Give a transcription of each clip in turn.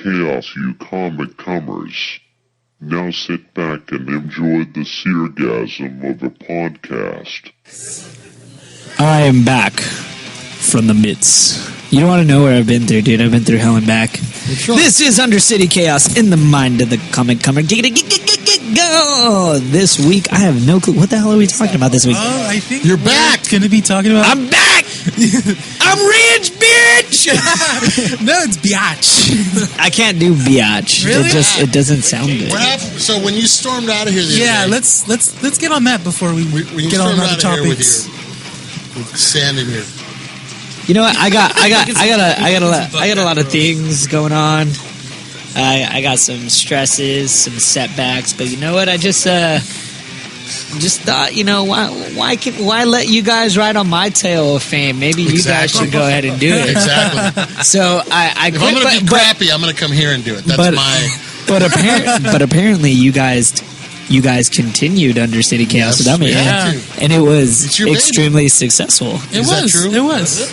Chaos, you comic comers. Now sit back and enjoy the seergasm of a podcast. I am back from the midst. You don't want to know where I've been through, dude. I've been through hell and back. Sure. This is Undercity Chaos in the mind of the comic comer. Go! This week, I have no clue. What the hell are we talking about this week? I think you're back. Going to be talking about. I'm back. I'm rich, bitch. No, it's biatch. I can't do biatch. Really? It doesn't sound good. What happened? So when you stormed out of here, the yeah, other day, let's get on that before we get on other topics. With sand in here. You know what? I got a lot of things going on. I got some stresses, some setbacks, but you know what? I just thought, you know, why let you guys ride on my tail of fame? Maybe you guys should go ahead and do it. Exactly. So I if I'm going to be crappy, I'm going to come here and do it. That's But apparently you guys continued Undercity Chaos without me, and it was extremely successful. Is that true? It was.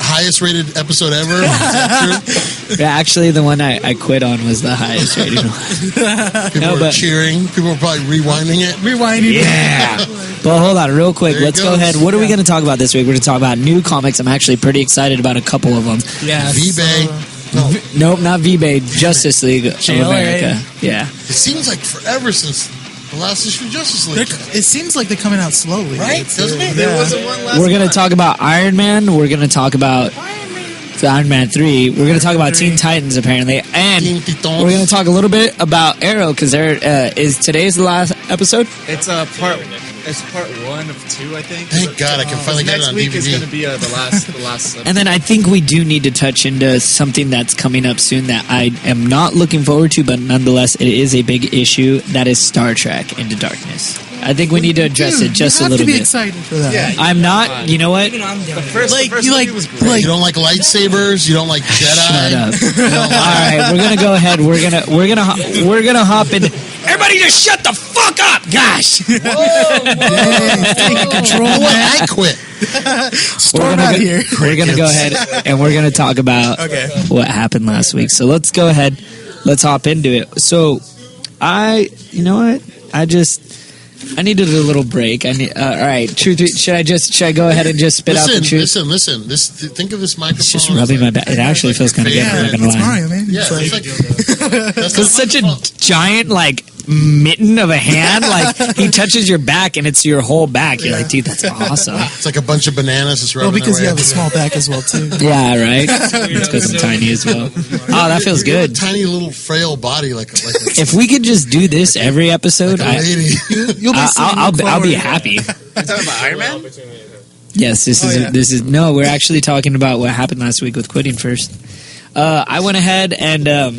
Highest rated episode ever. Is that true? Yeah, actually, the one I quit on was the highest rated one. People were cheering. People were probably rewinding it. Yeah. But hold on, real quick. Let's go ahead. What are we going to talk about this week? We're going to talk about new comics. I'm actually pretty excited about a couple of them. Yeah. V-Bay. Nope, not V-Bay. Justice League of America. Yeah. It seems like forever since the last issue of Justice League. It seems like they're coming out slowly. Right? Doesn't it? There wasn't one last We're going to talk about Iron Man. We're going to talk about Iron Man 3. We're going to talk about Teen Titans, apparently. And we're going to talk a little bit about Arrow, because is today's the last episode? It's part 1 of 2, I think. Thank God I can finally get it on DVD. Next week is going to be the last episode. And then I think we do need to touch into something that's coming up soon that I am not looking forward to, but nonetheless, it is a big issue. That is Star Trek Into Darkness. I think we need to address it just a little bit. You have to be excited for that. Yeah, I'm not. You know what? The first movie was great. You don't like lightsabers. You don't like Jedi. Shut up. All right, we're gonna go ahead. We're gonna hop in. Everybody, just shut the fuck up, gosh. Take control. I quit. Storm out here. We're gonna go ahead and we're gonna talk about what happened last week. So let's go ahead. Let's hop into it. So you know what? I needed a little break. All right, should I go ahead and just spit out the truth? Listen. Think of this microphone. It's just rubbing my back. It actually feels kind of good. I'm not gonna lie. It's Mario, man. Yeah, it's such a giant mitten of a hand. Like he touches your back and it's your whole back. You're like, dude, that's awesome. It's like a bunch of bananas just rubbing because you their have a small back as well too. Yeah, right. It's because I'm tiny as well. Oh, that feels good. A tiny little frail body if we could just do this every episode, I'll be happy. You talking about Iron Man? Yes, this is no. We're actually talking about what happened last week with quitting first. I went ahead and all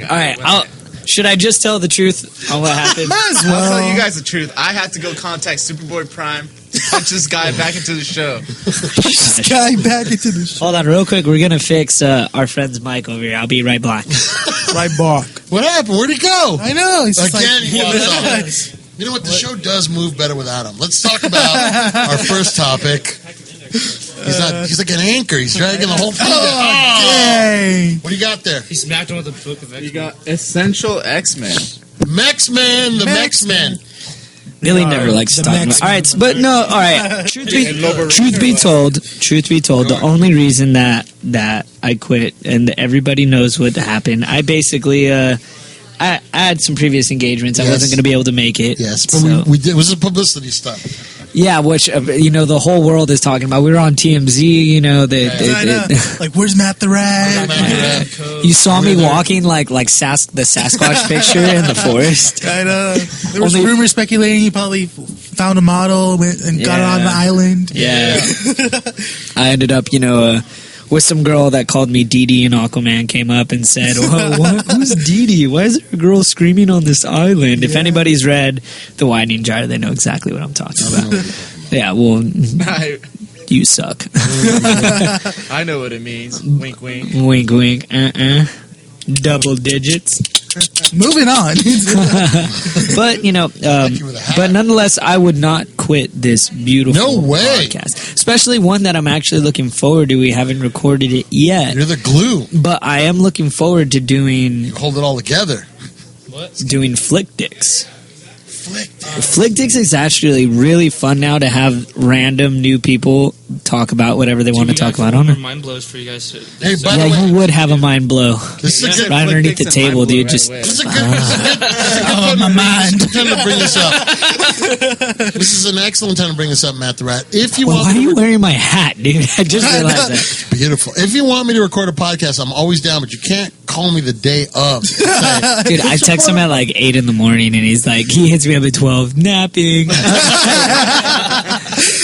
right. Should I just tell the truth on what happened? Might as well. I'll tell you guys the truth. I had to go contact Superboy Prime to punch this guy back into the show. This guy back into the show. Hold on, real quick. We're gonna fix our friend's mic over here. I'll be right back. Right back. What happened? Where'd he go? I know. He's Again, he was on. You know what? The show does move better without him. Let's talk about our first topic. He's like an anchor. He's dragging the whole thing down. Dang. What do you got there? He smacked him with the book of X-Men. You got Essential X-Men. Mexmen, the Mexmen. Billy never likes to talk about. All right, but no. All right. Truth be told, the only reason that I quit, and everybody knows what happened. I basically I had some previous engagements. I wasn't going to be able to make it. Yes, but we did. It was a publicity stunt. Yeah, which the whole world is talking about. We were on TMZ. Like, where's Matt the Rat? You saw me walking like the Sasquatch picture in the forest. I know. There was rumors speculating he probably found a model and got it on the island. Yeah. I ended up, with some girl that called me Dee Dee, and Aquaman came up and said, who's Dee Dee? Why is there a girl screaming on this island? If anybody's read The Winding Jar, they know exactly what I'm talking about. Yeah, well, you suck. I know what it means. Wink, wink. Wink, wink. Double digits. Moving on. But, but nonetheless, I would not quit quit this beautiful No way. podcast. Especially one that I'm actually looking forward to. We haven't recorded it yet. You're the glue. But I am looking forward to doing Hold it all together. Flick Dicks. Flick. Flick Dicks is actually really fun now to have random new people talk about whatever they want to talk about on it. Mind blows for you guys. Hey, by Yeah, the way, you would have a mind blow. this is a good. Right Flick underneath the Dicks and table, mind blow dude. right Just away. This is a good. my mind. Time to bring this up. This is an excellent time to bring this up, Matt the Rat. If you well, want, why are me to you wearing my hat, dude? I just realized that. beautiful. If you want me to record a podcast, I'm always down, but you can't call me the day of. Say, Dude, I text him at like 8 in the morning, and he's like, he hits me up at 12, napping.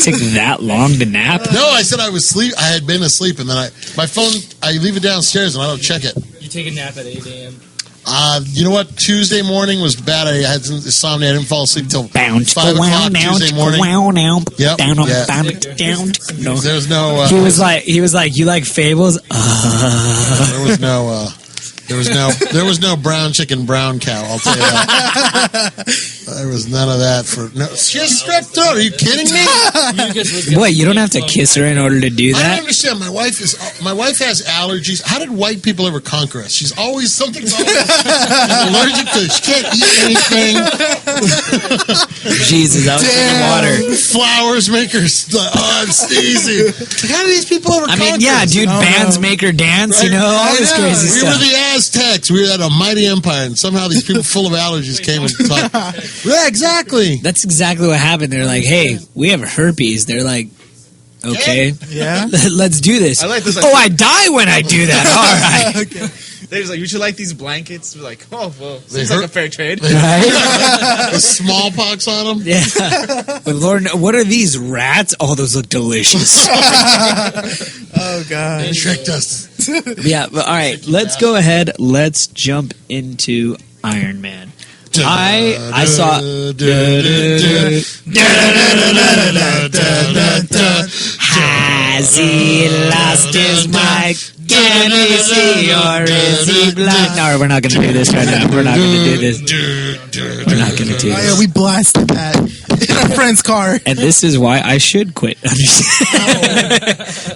Take that long to nap? no, I said I was sleep. I had been asleep, and then my phone. I leave it downstairs, and I don't check it. You take a nap at 8 a.m. You know what? Tuesday morning was bad. I had some insomnia. I didn't fall asleep till 5 Bounce, o'clock Tuesday morning. Yep. Down, Yeah. down. No. There's no. He was like, you like fables? There was no brown chicken, brown cow. I'll tell you that. There was none of that for no. She has strep throat. Are you kidding me? Boy, you don't have to kiss her in order to do I don't that. understand. My wife has allergies. How did white people ever conquer us? She's always something's always allergic to. She can't eat anything. Jesus, I was drinking water. Flowers make her. I'm sneezy. How do these people ever? I mean, conquer yeah, us? dude, bands make her dance, you know, all this crazy we stuff. were the Aztecs. We were at a mighty empire, and somehow these people full of allergies came and talked. Yeah, exactly. That's exactly what happened. They're like, hey, we have herpes. They're like, okay, Yeah. let's do this. I like this. Oh, I die when I do that. All right. Okay. They're just like, you should like these blankets. We're like, oh, well, They seems hurt- like a fair trade. Right? With smallpox on them. Yeah. But Lord, what are these rats? Oh, those look delicious. Oh God. They tricked us. Yeah, but all right, let's go ahead. Let's jump into Iron Man. I saw. Has he lost his mic? Can we see or is he blind? No, we're not going to do this right now. We're not going to do this. We're not going to do Oh, yeah, this. we blasted that in our friend's car. And this is why I should quit.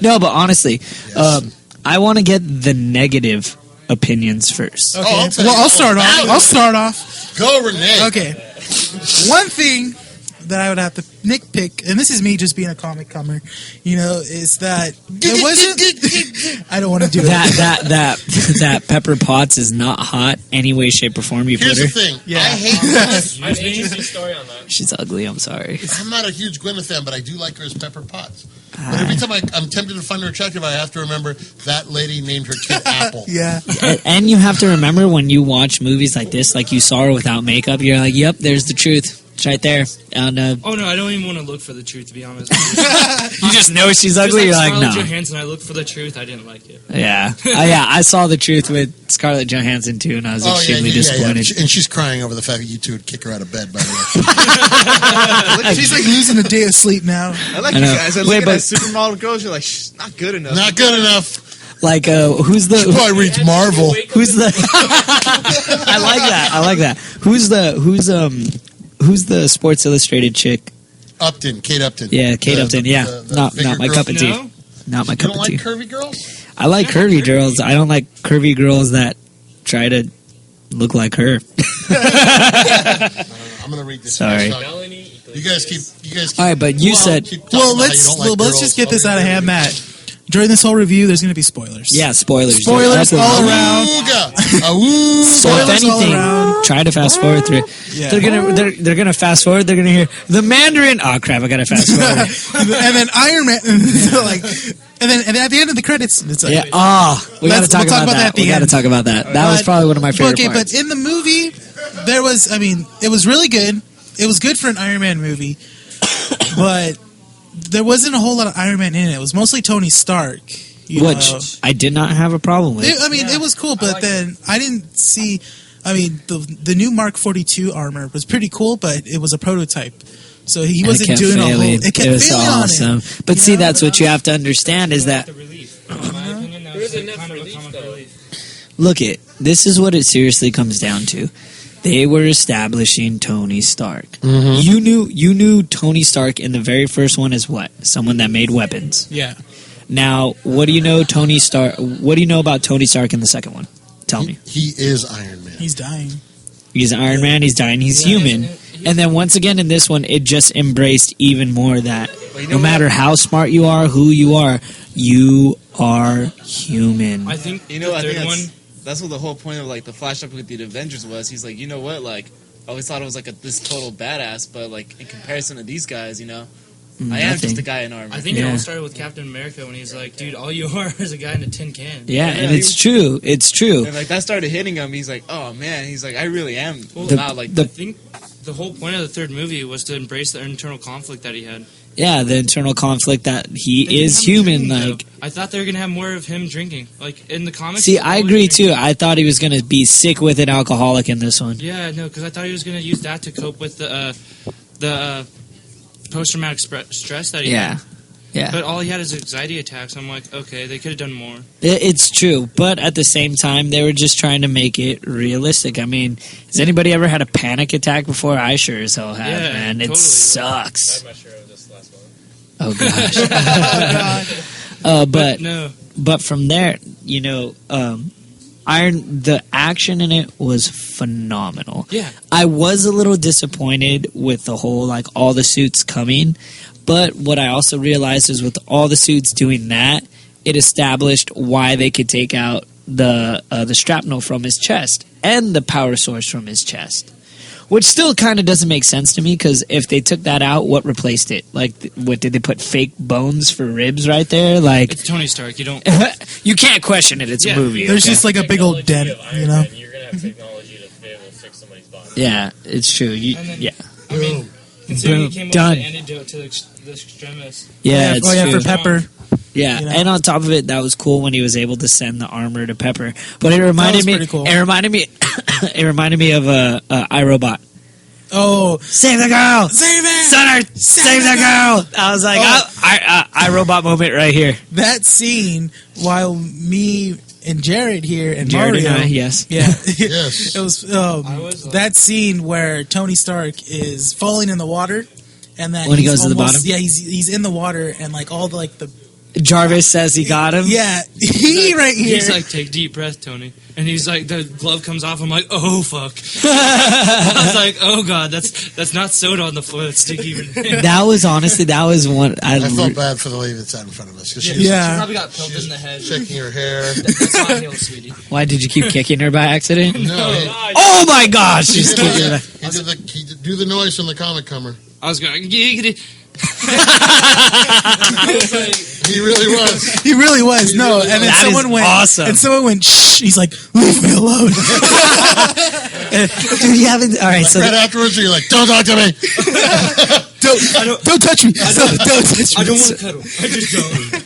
No, but honestly, I want to get the negative opinions first. Okay. I'll tell you I'll start all off. about it. I'll start off. Go, Renee. Okay. One thing that I would have to nitpick, and this is me just being a comic comer, you know, is that there wasn't. I don't want to do That Pepper Potts is not hot any way, shape, or form. You Here's put the her. thing. Yeah. I hate Gwyneth. I have an interesting story on that. She's ugly. I'm sorry. I'm not a huge Gwyneth fan, but I do like her as Pepper Potts. But every time I'm tempted to find her attractive, I have to remember that lady named her kid Apple. Yeah. And you have to remember when you watch movies like this, like you saw her without makeup, you're like, yep, there's the truth. It's right there. And Oh no, I don't even want to look for the truth, to be honest. Just you just know she's like ugly. You're like, Scarlett no. Johansson, I looked for the truth. I didn't like it. Yeah. Yeah, I saw the truth with Scarlett Johansson too, and I was extremely disappointed. And she's crying over the fact that you two would kick her out of bed, by the way. She's like losing a day of sleep now. I like I you know. guys. I Wait, look at but- that supermodel girls. You're like, shh, not good enough. Not good enough. Like, who's the? Boy reads Marvel. Who's the? I like that. Who's the Sports Illustrated chick? Upton, Kate Upton. Yeah, Kate Upton. Yeah, not bigger my girl. cup of tea. No? Not my You cup don't of tea. like curvy girls? I like curvy girls. I don't like curvy girls that try to look like her. I'm going to read this. Sorry. Melanie. You guys keep. All right, but you said keep talking Well, about how you don't like let's girls. just get this out of hand, Matt. During this whole review, there's going to be spoilers. yeah, spoilers. Spoilers That's what- all around. Ooga. Awoo. So if Spoilers all anything, around. try to fast forward through it. Yeah. They're gonna fast forward. They're gonna hear the Mandarin. Oh crap! I gotta fast forward. And then Iron Man, like, and then at the end of the credits, it's like, Yeah. We gotta We'll talk about that. at the We gotta end. talk about that. That was But- probably one of my favorite Okay, parts. but in the movie, there was, it was really good. It was good for an Iron Man movie, but there wasn't a whole lot of Iron Man in it. It was mostly Tony Stark. you Which know. I did not have a problem with. It was cool, but then I didn't see. The new Mark 42 armor was pretty cool, but it was a prototype, so he And wasn't doing a whole. It kept It was failing awesome. on it. But You see, know? that's what you have to understand is that The relief. In my opinion, that was kind of a comic relief. look it. This is what it seriously comes down to. They were establishing Tony Stark. Mm-hmm. You knew Tony Stark in the very first one as what? Someone that made weapons. Yeah. Now, what do you know Tony Stark? What do you know about Tony Stark in the second one? Tell me. He is Iron Man. He's dying. He's Iron Man. He's dying. He's human. And then once again in this one, it just embraced even more that no matter how smart you are, who you are human. I think You know, the I third think one. that's what the whole point of like the Flash up with the Avengers was. He's like, you know what, like I always thought I was like this total badass, but like in comparison to these guys, you know, I am just a guy in armor. I think it Yeah. all started with Captain America when he's like, "Dude, all you are is a guy in a tin can." Yeah, and Yeah, it's true. It's true. And like that started hitting him. He's like, oh man, he's like, I really am The- not like I think the whole point of the third movie was to embrace the internal conflict that he had. Yeah, the internal conflict that They he didn't is have him human. drinking, Like, though. I thought they were gonna have more of him drinking, like in the comics. see, he's I always agree drinking. too. I thought he was going to be sick with an alcoholic in this one. Yeah, no, because I thought he was gonna use that to cope with the post-traumatic stress that he Yeah, had. yeah. But all he had is anxiety attacks. I'm like, okay, they could have done more. It's true, but at the same time, they were just trying to make it realistic. I mean, has anybody ever had a panic attack before? I sure as hell have, Yeah, man. It totally. sucks. I'm not sure of this last one. Oh gosh. No, but from there, you know, the action in it was phenomenal. yeah, I was a little disappointed with the whole like all the suits coming, but what I also realized is with all the suits doing that, it established why they could take out the shrapnel from his chest and the power source from his chest, which still kind of doesn't make sense to me because if they took that out, what replaced it? Like, what did they put fake bones for ribs right there? Like, it's Tony Stark. You don't. you can't question it. It's a Yeah. movie. There's okay? just like a big old dent, Technology of you Iron know? Man, you're gonna have technology to be able to fix somebody's body. Yeah, it's true. And then- Yeah, I mean, considering Boom. he came Done. up with the antidote to the extremis. yeah, it's oh yeah, true. for Pepper. Yeah, You know? and on top of it, that was cool when he was able to send the armor to Pepper. But it reminded was me. pretty cool. It reminded me. It reminded me of iRobot. Oh, Save the girl, save it! Sonner, save the girl. I was like, Oh. iRobot moment right here. That scene while me and Jared here and Jared Mario. and I, yes. Yeah. Yes. It was, I was, that scene where Tony Stark is falling in the water, and that When he he's goes to the almost- bottom? Yeah, he's in the water, and like all the like the Jarvis says he got him. yeah he right here. He's like, take deep breath, Tony. And he's like, the glove comes off. I'm like, oh fuck. I was like, oh god, that's not soda on the floor. That's sticky. That was honestly one. I felt bad for the lady that sat in front of us because she's Yeah. She probably got pelted in the head. shaking her hair. That's not hail, sweetie. Why did you keep kicking her by accident? No, Oh my gosh, he she's did, kicking her. he did do the noise from the comic comer. I was going, giggity. He really was. He really was. No, and then That someone is went awesome. and someone went shh. He's like, leave me alone. Dude, you haven't. All right, so Right afterwards, you're like, "Don't talk to me." don't touch me. Don't touch me. I don't want to cuddle. I just don't.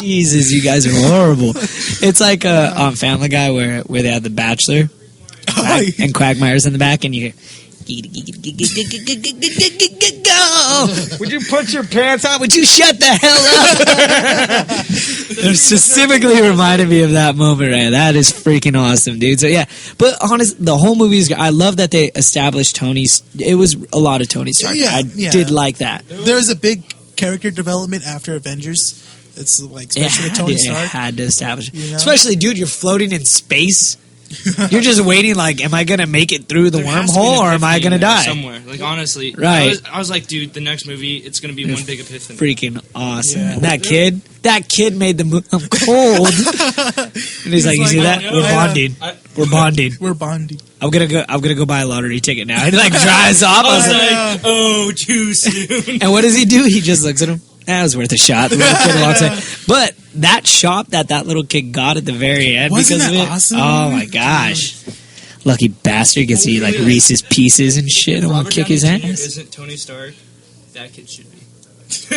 Jesus, you guys are horrible. It's like on Family Guy where they have the Bachelor and Quagmire's in the back, and you hear. Go! Would you put your pants on? Would you shut the hell up? It specifically reminded me of that moment, right? That is freaking awesome, dude. So yeah, but honest, the whole movie is. I love that they established Tony's. It was a lot of Tony Stark. Yeah, I yeah. did like that. There was a big character development after Avengers. It's like especially with Tony It Stark. had to establish, You know? especially, dude. You're floating in space. You're just waiting. Like, am I gonna make it through the There has to be wormhole, an or am I epiphany gonna in there die? somewhere? Like honestly, Right. I was like, dude, the next movie, it's gonna be one big epiphany. Freaking awesome! Yeah. And that kid made the move. I'm cold, and he's like, "You see that? I know, We're I know. bonding. We're bonding. We're bonding. I'm gonna go buy a lottery ticket now." He like drives off. I I was was like, like, oh, too soon. and what does he do? He just looks at him. That was worth a shot. The little kid walks away. But that shot that little kid got at the very end Wasn't because that of it. awesome? Oh my gosh. Lucky bastard gets to eat like Reese's Pieces and shit. I want Robert to kick his Downey Jr. ass. Isn't Tony Stark? That kid should be.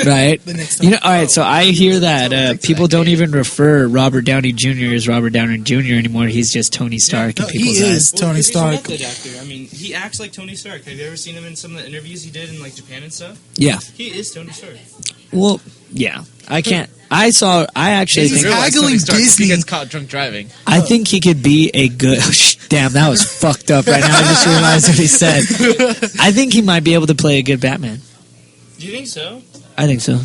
Right? The next time. You know, all right, so I hear that people don't even refer Robert Downey Jr. as Robert Downey Jr. anymore. He's just Tony Stark No, in he people's is eyes. Tony he's a Stark. method actor. I mean, he acts like Tony Stark. Have you ever seen him in some of the interviews he did in like Japan and stuff? Yeah. He is Tony Stark. Well, yeah. I can't. I actually He's think. haggling Tony Stark if Disney. He gets caught drunk driving. I think he could be a good. Damn, that was fucked up right now. I just realized what he said. I think he might be able to play a good Batman. Do you think so? I think so.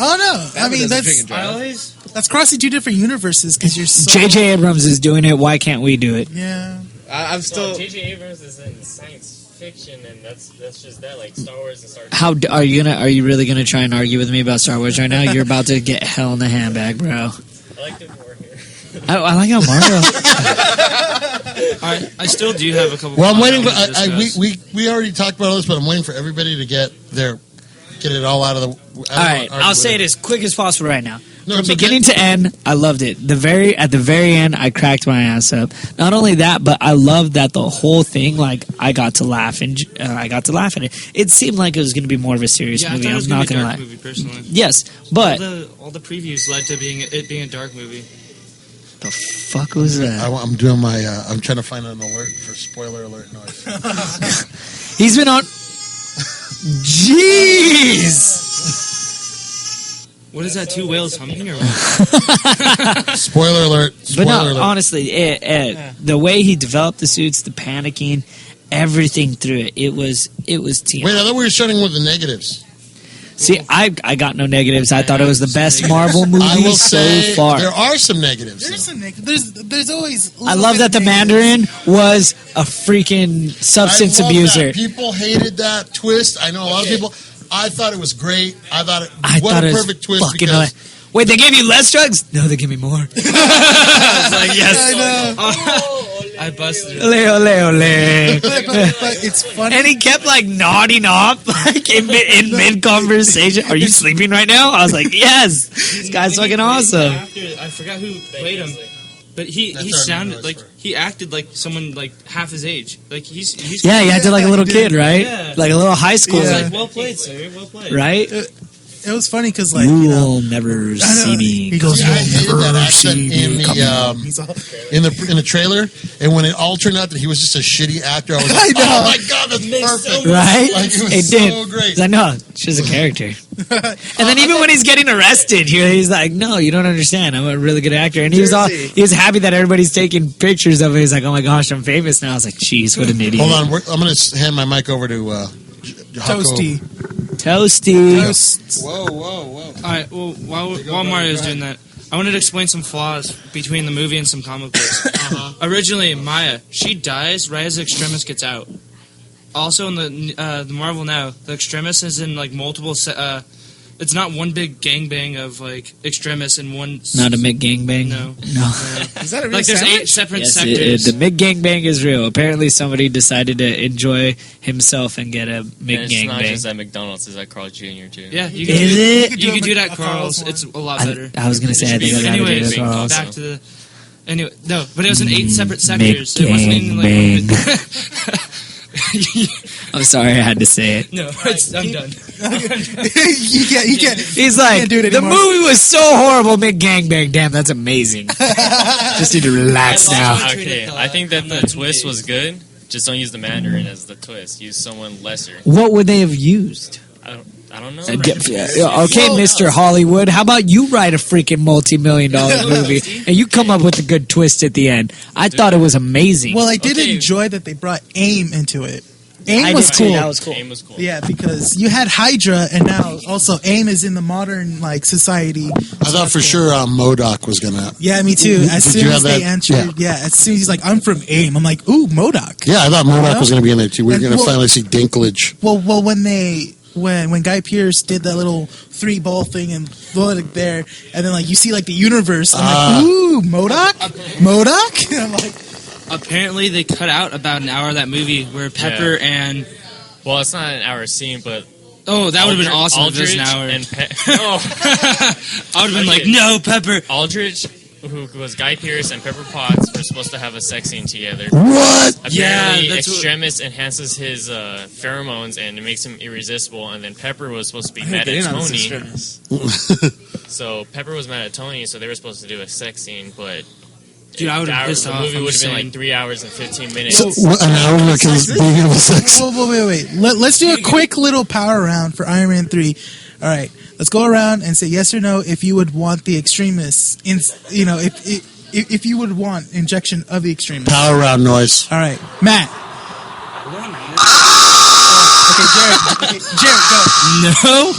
Oh no! I mean, that's crossing two different universes because you're so. J.J. Abrams is doing it. Why can't we do it? Yeah. I'm still. J.J. Abrams is in science fiction, and that's just that, like Star Wars and Star Trek. How are you really gonna try and argue with me about Star Wars right now? You're about to get hell in the handbag, bro. I like it more here. I like how Mario. I still do have a couple. Well, I'm waiting for. We already talked about all this, but I'm waiting for everybody to get it all out of the. All right, I'll say it as quick as possible right now. No, From it's beginning to end, I loved it. At the very end, I cracked my ass up. Not only that, but I loved that the whole thing. Like I got to laugh, and I got to laugh at it. It seemed like it was going to be more of a serious Yeah, I movie. thought it I'm was not going going to to be a lie. dark movie, personally. Yes, but All the previews led to it being a dark movie. the fuck was that? I'm doing my. I'm trying to find an alert for spoiler alert noise. He's been on. Jeez. What is that? Two whales humming or what? Spoiler alert. But Spoiler no, alert. honestly, the way he developed the suits, the panicking, everything through it was team. Wait, I thought we were starting with the negatives. See, I got no negatives. I thought it was the best Marvel I movie will so say far. there are some negatives. There's some there's always. I love that the Mandarin was a freaking substance I love abuser. that. People hated that twist. I know a lot of people. I thought it was great. I what thought a it was perfect twist. fucking Because hilarious. Wait, they gave you less drugs? No, they give me more. I was like, yes. I know. I busted it. Ole, ole, ole. But it's funny. And he kept like nodding off like in mid conversation. Are you sleeping right now? I was like, yes. This guy's fucking awesome. I forgot who played him, but he That's our sounded new like whisperer. he acted like someone like half his age. Like he's Yeah, he acted like a little kid, right? Yeah. Like a little high school, Yeah. like, well played, sir. Well played. right? It was funny because like You you know. will never see me. He goes, Yeah, I hated "You'll that never accent see in me the, coming." um, He's all, in the trailer, and when it all turned out that he was just a shitty actor, I was like, I know. oh my god, that's perfect. Right? Like, it was It so did. great. He's like, no, it's just a character. And then even when he's getting arrested, he's like, no, you don't understand. I'm a really good actor. And he was happy that everybody's taking pictures of it. He's like, oh my gosh, I'm famous now. I was like, jeez, what an idiot. Hold on, I'm going to hand my mic over to Toasty. Toasty. Toast. Whoa. All right. Well, while Mario's doing that, I wanted to explain some flaws between the movie and some comic books. Originally, Maya, she dies right as the Extremis gets out. Also, in the Marvel now, the Extremis is in like multiple. It's not one big gangbang of like Extremis in one. Not a Mick gangbang? No. Is that a real Like there's sandwich? 8 separate Yes, sectors. the Mick gangbang is real. Apparently somebody decided to enjoy himself and get a Mick And it's not just gangbang. at McDonald's, it's at Carl Jr. too. Yeah, you can Is do, it? You can do a that, Carl's Carl's. one. It's a lot better. I was going to say, I think I got to Anyway, do that. Carl's. back to the. Anyway, no, but it was in 8 separate sectors. It wasn't in like. I'm sorry, I had to say it. No, I'm done. you can't. He's like, can't do it the anymore." movie was so horrible, Mick gangbang. Damn, that's amazing. Just need to relax now. Okay, I think that the twist was good. Just don't use the Mandarin as the twist. Use someone lesser. What would they have used? I don't know. Okay, Mr. Hollywood, how about you write a freaking multi-million-dollar movie and you come up with a good twist at the end? I thought it was amazing. Well, I did Okay. enjoy that they brought AIM into it. AIM I was did too. cool. That was cool. Aim was cool. Yeah, because you had Hydra, and now also AIM is in the modern like society. I thought for sure MODOK was going to. Yeah, me too. As Did soon you as have they that? entered, yeah, as soon as he's like, "I'm from AIM," I'm like, "Ooh, MODOK." Yeah, I thought MODOK know? was going to be in there too. We were And going to well- finally see Dinklage. Well, when Guy Pearce did that little 3-ball thing and like there, and then like you see like the universe, I'm like, "Ooh, MODOK." I'm like, Apparently, they cut out about an hour of that movie where Pepper and. Well, it's not an hour scene, but Oh, that would have been awesome if it was Aldrich an hour. and no, I would have been like, Okay. no, Pepper. Aldrich, who was Guy Pearce and Pepper Potts, were supposed to have a sex scene together. What? Apparently, Yeah, that's what- Extremis enhances his pheromones and it makes him irresistible. And then Pepper was supposed to be mad at Tony. So Pepper was mad at Tony, so they were supposed to do a sex scene, but Dude, I would have pissed the off. movie I'm would have just been saying. like 3 hours and 15 minutes. So, an hour because being able to sex. "Oh, wait. Let's do a quick little power round for Iron Man 3. All right, let's go around and say yes or no if you would want the extremists. If if you would want injection of the extremist. Power round noise. All right, Matt. Okay, Jared, go. No,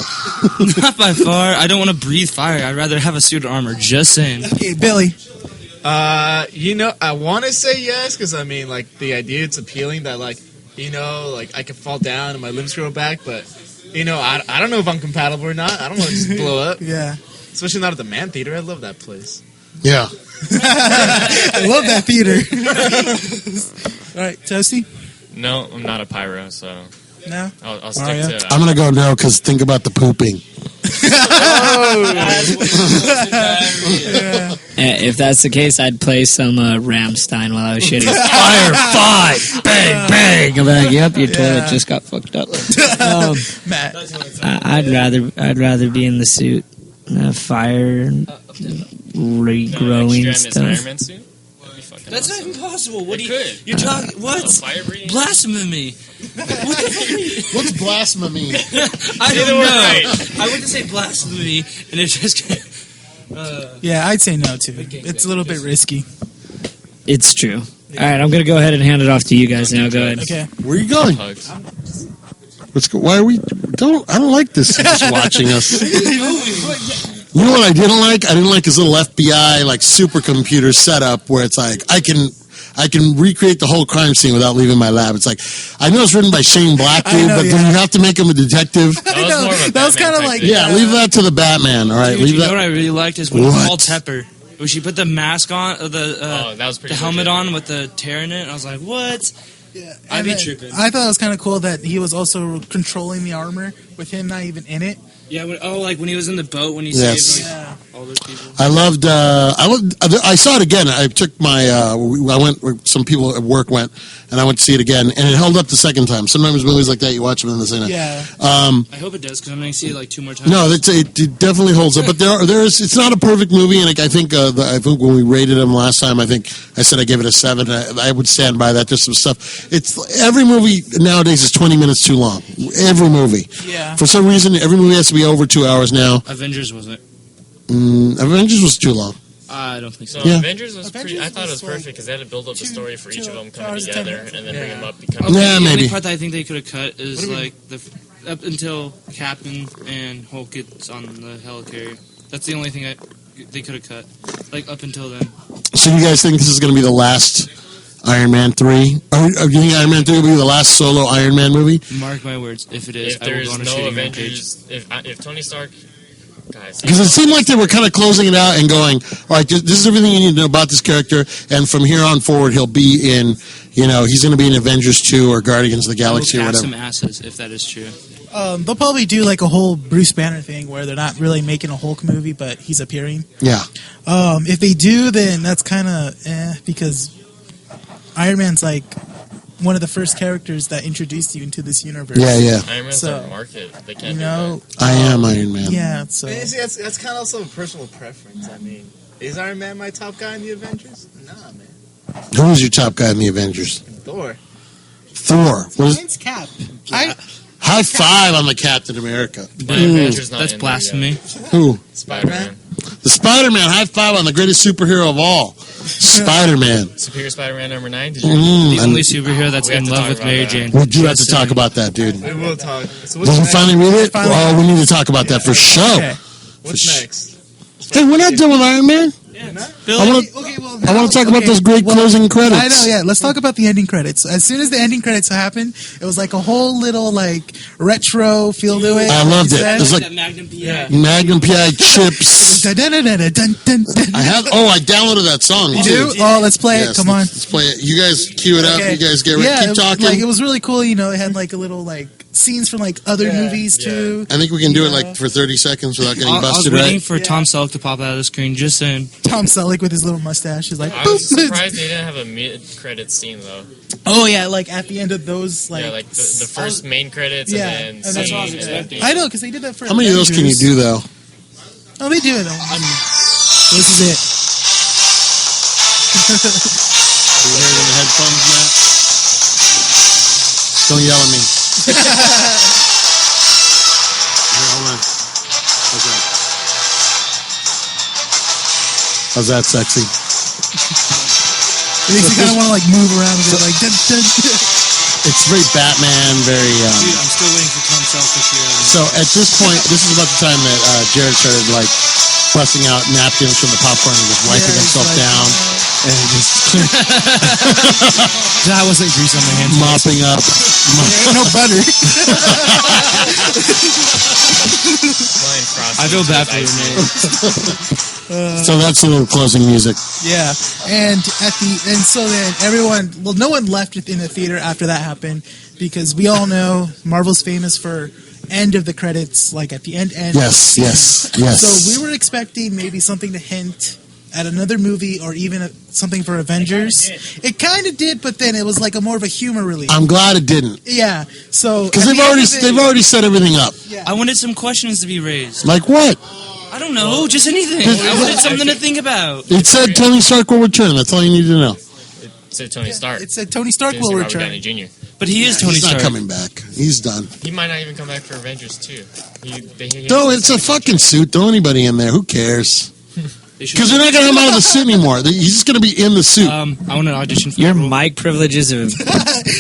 not by far. I don't want to breathe fire. I'd rather have a suit of armor. Just saying. Okay, Billy. I want to say yes because I mean, like the idea it's appealing that like I could fall down and my limbs grow back, but I don't know if I'm compatible or not. I don't want to just blow up. Yeah. Especially not at the Man Theater. I love that place. Yeah. I love that theater. All right, Toasty? No, I'm not a pyro, so No? I'll stick Mario? to. I'm gonna go no because think about the pooping. If that's the case, I'd play some Rammstein while I was shitting. Fire 5, bang bang. I'm like, yep, your toilet just got fucked up. Matt. I'd rather be in the suit. Fire, regrowing Extremist stuff. Iron Man suit? That'd be fucking That's awesome. not even possible. What It do you? could. You're talking what? Fire breathing. Blasphemy. What the fuck are you? What's blasphemy? I Either don't way, know. right. I went to say blasphemy, and it just. Yeah, I'd say no, too. It's a little bit risky. It's true. All right, I'm gonna go ahead and hand it off to you guys now. Go ahead. Okay. Where are you going? Hugs. Let's go. Why are we? I don't like this. Just watching us. You know what I didn't like? I didn't like his little FBI like supercomputer setup where it's like I can recreate the whole crime scene without leaving my lab. It's like I know it's written by Shane Black, I dude, know, but yeah. then you have to make him a detective. That was more of a that was Batman kind of type like thing. Yeah, leave that to the Batman. All right, Dude, leave you know what that. I really liked is when What? Paul Tepper, when she put the mask on, That was pretty the helmet legit. on with the tear in it. And I was like, what? Yeah, I'd and be then tripping. I thought it was kind of cool that he was also controlling the armor with him not even in it. Yeah. Like when he was in the boat when he Yes. saved Yeah. all those people. I loved. I saw it again. I took my. I went. Some people at work went, and I went to see it again, and it held up the second time. Sometimes movies like that, you watch them in the same night. Yeah. I hope it does because I'm going to see it like 2 more times. No, it definitely holds up. But there's. It's not a perfect movie, and I think when we rated him last time, I think I said I gave it a 7. I would stand by that. There's some stuff. It's every movie nowadays is 20 minutes too long. Every movie. Yeah. For some reason, every movie has to be over 2 hours now. Avengers wasn't. Avengers was too long. I don't think so. So Yeah. Avengers was pretty. I Avengers thought it was was perfect because they had to build up the story for each of them coming 2 together hours, and then 10 bring them minutes. up. Becoming Yeah, the maybe. only part that I think they could have cut is like up until Captain and Hulk gets on the helicarrier. That's the only thing they could have cut. Like up until then. So you guys think this is going to be the last Iron Man 3? Or you think Iron Man 3 will be the last solo Iron Man movie? Mark my words. If it is, If I will there's go on a no shooting rampage. Avengers, if Tony Stark, guys, Because it seemed like they were kind of closing it out and going, all right, this is everything you need to know about this character, and from here on forward, he'll be in, he's going to be in Avengers 2 or Guardians of the Galaxy or I will whatever. some asses if that is true. They'll probably do like a whole Bruce Banner thing where they're not really making a Hulk movie, but he's appearing. Yeah. If they do, then that's kind of because Iron Man's like one of the first characters that introduced you into this universe. Yeah. Iron Man's So, their market. They You can't do know, I am Iron Man. yeah. So I mean, see, that's kind of also a personal preference. I mean, is Iron Man my top guy in the Avengers? Nah, man. Who is your top guy in the Avengers? Thor. Thor. What is, mine's Cap. high five on the Captain America. that. My Avengers not That's in blasphemy. Who? there yet. Spider-Man. The Spider-Man. High five on the greatest superhero of all. Spider-Man. Superior Spider-Man number 9. Did you? The only superhero that's We have in to love talk with about Mary that. Jane. We do have to Just talk saying. about that, dude. We will talk. So Did what's we next? finally read it? Finally. Oh, we need to talk about that for sure. Okay. What's next? Hey, we're not done with Iron Man. Bill, I want to. Okay, well, I want to talk about those great closing credits. I know, yeah. Let's talk about the ending credits. As soon as the ending credits happened, it was like a whole little like retro feel to it. I loved it. Said. It was like that Magnum PI. Magnum PI chips. Dun, dun, dun, dun, dun, dun, dun. I downloaded that song. You too. do? Oh, let's play Yes, it. Come on. Let's play it. You guys cue it up. Okay. You guys get ready. Yeah, Keep talking. Like, it was really cool. It had like a little like scenes from like other movies too. I think we can do it like for 30 seconds without getting I was busted, waiting right? for Tom Selleck to pop out of the screen. Just saying. Tom Selleck with his little mustache is like. I was boop. surprised they didn't have a mid-credit scene though. Oh yeah, like at the end of those like. Yeah, like the first main credits Yeah, and and then that's scene. what I was expecting. I know because they did that for. How many of those can you do, though? Oh, they do it. This is it. You heard it in the headphones, Matt? Don't yell at me. Here, hold on. How's that? How's that, sexy? It makes you kind of want to like move around a bit, like. Dun, dun. It's very Batman, very. Dude, I'm still waiting for Tom Selleck to hear. So at this point, this is about the time that Jared started like busting out napkins from the popcorn and just wiping Yeah, himself like, down and just That wasn't grease on my hands. mopping up. Ain't no butter. Flying frosty I feel bad for with you, ice man. So that's a little closing music. Yeah, and so then everyone, well, no one left in the theater after that happened because we all know Marvel's famous for end of the credits, like at the end. Yes. So we were expecting maybe something to hint at another movie or even something for Avengers. It kind of did, but then it was like a more of a humor relief. I'm glad it didn't Yeah, so because at they've the end already of it- they've already set everything up. Yeah. I wanted some questions to be raised. Like what? I don't know, just anything. I wanted something to think about. It said Tony Stark will return. That's all you need to know. It said Tony Stark. It said Tony Stark Didn't say will Robert return. Downey Jr. But he is Tony He's Stark. not coming back. He's done. He might not even come back for Avengers 2. No, it's a fucking suit. Throw anybody in there. Who cares? They should- Because they're not going to have him out of the suit anymore. He's just going to be in the suit. I want an audition for Your that role. mic privileges have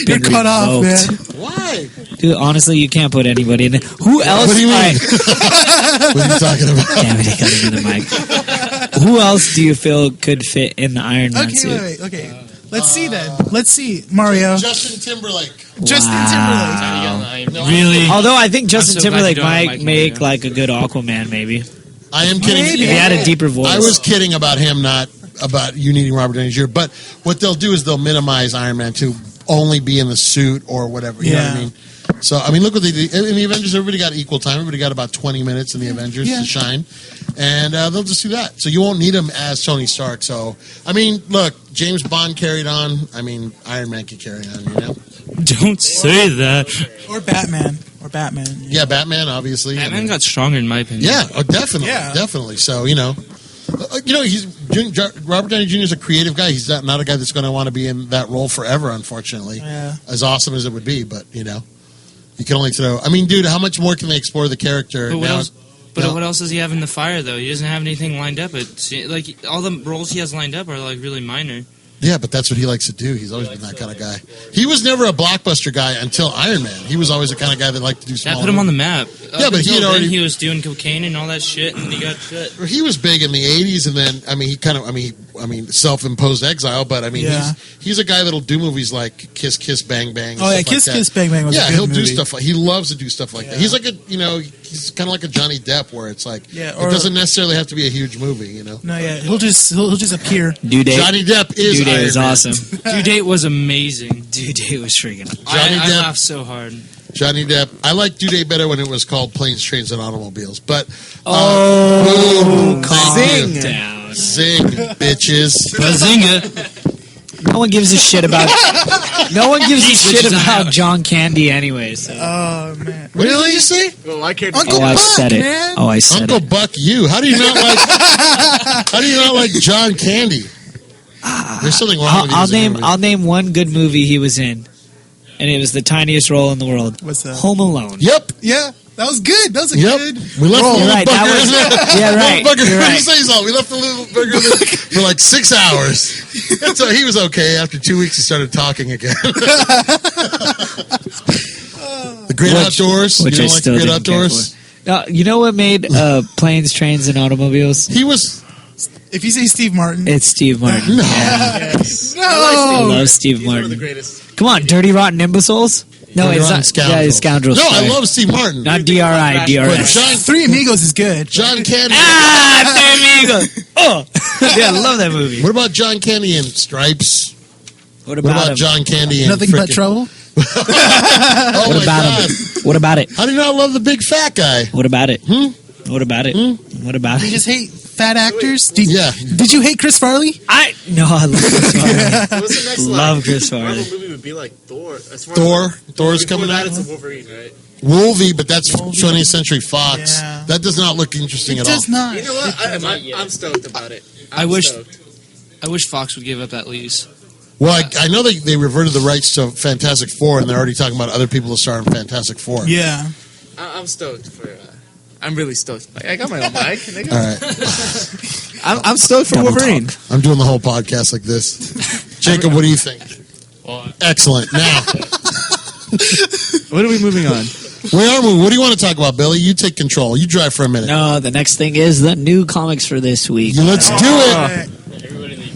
You're been cut off, revoked. man. Why? Dude, honestly, you can't put anybody in there. Who else? What do you mean? Alright, What are you talking about? damn it, he got him in the mic. Who else do you feel could fit in the Iron Man Okay, suit? wait. Okay, let's see then. Let's see, Mario. Justin Timberlake. Justin Timberlake. Really? Although I think Justin so glad Timberlake you don't might like make Mario. like a good Aquaman, maybe. I am kidding. Maybe. If he had a deeper voice. I was kidding about him, not about you needing Robert Downey Jr. But what they'll do is they'll minimize Iron Man to only be in the suit or whatever. You know what I Yeah. mean? So, I mean, look what they did. In the Avengers, everybody got equal time. Everybody got about 20 minutes in the Avengers Yeah. to shine. And they'll just do that. So you won't need him as Tony Stark. So, I mean, look, James Bond carried on. I mean, Iron Man can carry on, you know? Don't say that. Or Batman. Yeah, Batman, obviously. I Batman mean, got stronger in my opinion. yeah, oh, definitely. Yeah. Definitely. So, Robert Downey Jr. is a creative guy. He's not a guy that's going to want to be in that role forever, unfortunately. Yeah. As awesome as it would be, but, you can only throw. I mean, dude, how much more can they explore the character? But what now? else? But No. what else does he have in the fire though? He doesn't have anything lined up. Like all the roles he has lined up are like really minor. Yeah, but that's what he likes to do. He's always been that kind of guy. He was never a blockbuster guy until Iron Man. He was always the kind of guy that liked to do small. That put him on the map. Yeah, but he had then already- he was doing cocaine and all that shit, and he got shit. He was big in the '80s, and then self-imposed exile. But I mean, Yeah. he's a guy that'll do movies like Kiss Kiss Bang Bang. and Oh yeah, stuff like Kiss that. Kiss Bang Bang was a Yeah, good he'll do movie. stuff like he loves to do stuff like that. He's like he's kind of like a Johnny Depp, where it's like Yeah, it or- doesn't necessarily have to be a huge movie, No, yeah, he'll just appear. Due date. Johnny Depp is Due date Iron was Man. awesome. Due Date was amazing. Due date was freaking. Johnny I Depp. laughed so hard. Johnny Depp. I like Due Date better when it was called Planes, Trains, and Automobiles. But Oh, calm zing you. down. Zing, bitches. Bazinga! No one gives a shit about. No one gives a These shit bitches about out. John Candy anyway. So. Oh man, What did you say? Well, I can't. Uncle Oh, I Buck, said it. man. Oh, I said Uncle it. Buck, you. How do you not like? How do you not like John Candy? There's something wrong with you. as a human. I'll name one good movie he was in, and it was the tiniest role in the world. What's that? Home Alone. Yep. Yeah, that was good. That was a Yep. good. We left role. the little Right, bugger that was- in there. yeah, right, Little bugger, you're what did right. you say he's all? We left the little bugger in there for like 6 hours. And so he was okay. After 2 weeks, he started talking again. The Great Outdoors. Which you I don't like still the Great didn't care Outdoors? for. You know what made Planes, Trains, and Automobiles? He was. If you say Steve Martin, It's Steve Martin. No. Yeah. I no. love Steve One of the Martin. greatest. Come on, Dirty Rotten Imbeciles? No, Dirty it's Rotten not. Scoundrels. Yeah, it's Scoundrels. No, I sorry. love Steve Martin. Not DRI, But DRS. Three Amigos is good. John Candy. Ah, there you go. Oh, yeah, I love that movie. What about John Candy in Stripes? What What about about him? John Candy in Nothing but frickin- trouble. Oh What my about God. him? What about it? How do you not love the big fat guy? What about it? What about it? What about You it? just hate fat actors. Did, Yeah. Did you hate Chris Farley? I love Chris Farley. What's the next Love Chris Marvel Farley. movie would be like Thor. As far Thor. As Thor's before coming that, out. it's a Wolverine, right? Wolvie, but that's 20th Century Fox. Yeah. That does not look interesting It at does all. not. You know what? I'm stoked about it. I I'm wish- stoked. I wish Fox would give up that lease. Well, I know they reverted the rights to Fantastic Four, and they're already talking about other people to star in Fantastic Four. Yeah. I'm stoked for. I'm really stoked. Like, I got my own mic. Nigga. All right. I'm stoked for Wolverine. I'm doing the whole podcast like this. Jacob, what do you think? Well, Excellent. Now, What are we moving on? where are we? What do you want to talk about, Billy? You take control. You drive for a minute. No, the next thing is the new comics for this week. Let's do it. everybody leave.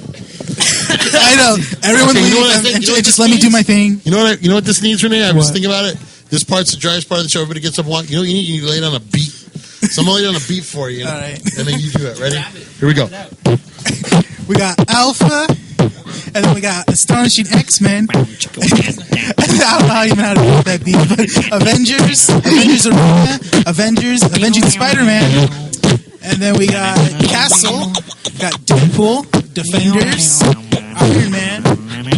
I know. Everyone Okay, you know leave what I and think- you know what just this let me do means? my thing. You know what this needs, Renee? I was What? thinking about it. This part's the driest part of the show. Everybody gets up and walk. You know what you need? You need to lay down a beat. Someone lay down a beat for you. All right. And then you do it. Ready? Here we go. We got Alpha, and then we got Astonishing X-Men. I don't know even how to put that beat, but Avengers Arena, Avenging Spider-Man, and then we got Castle, got Deadpool, Defenders, Iron Man,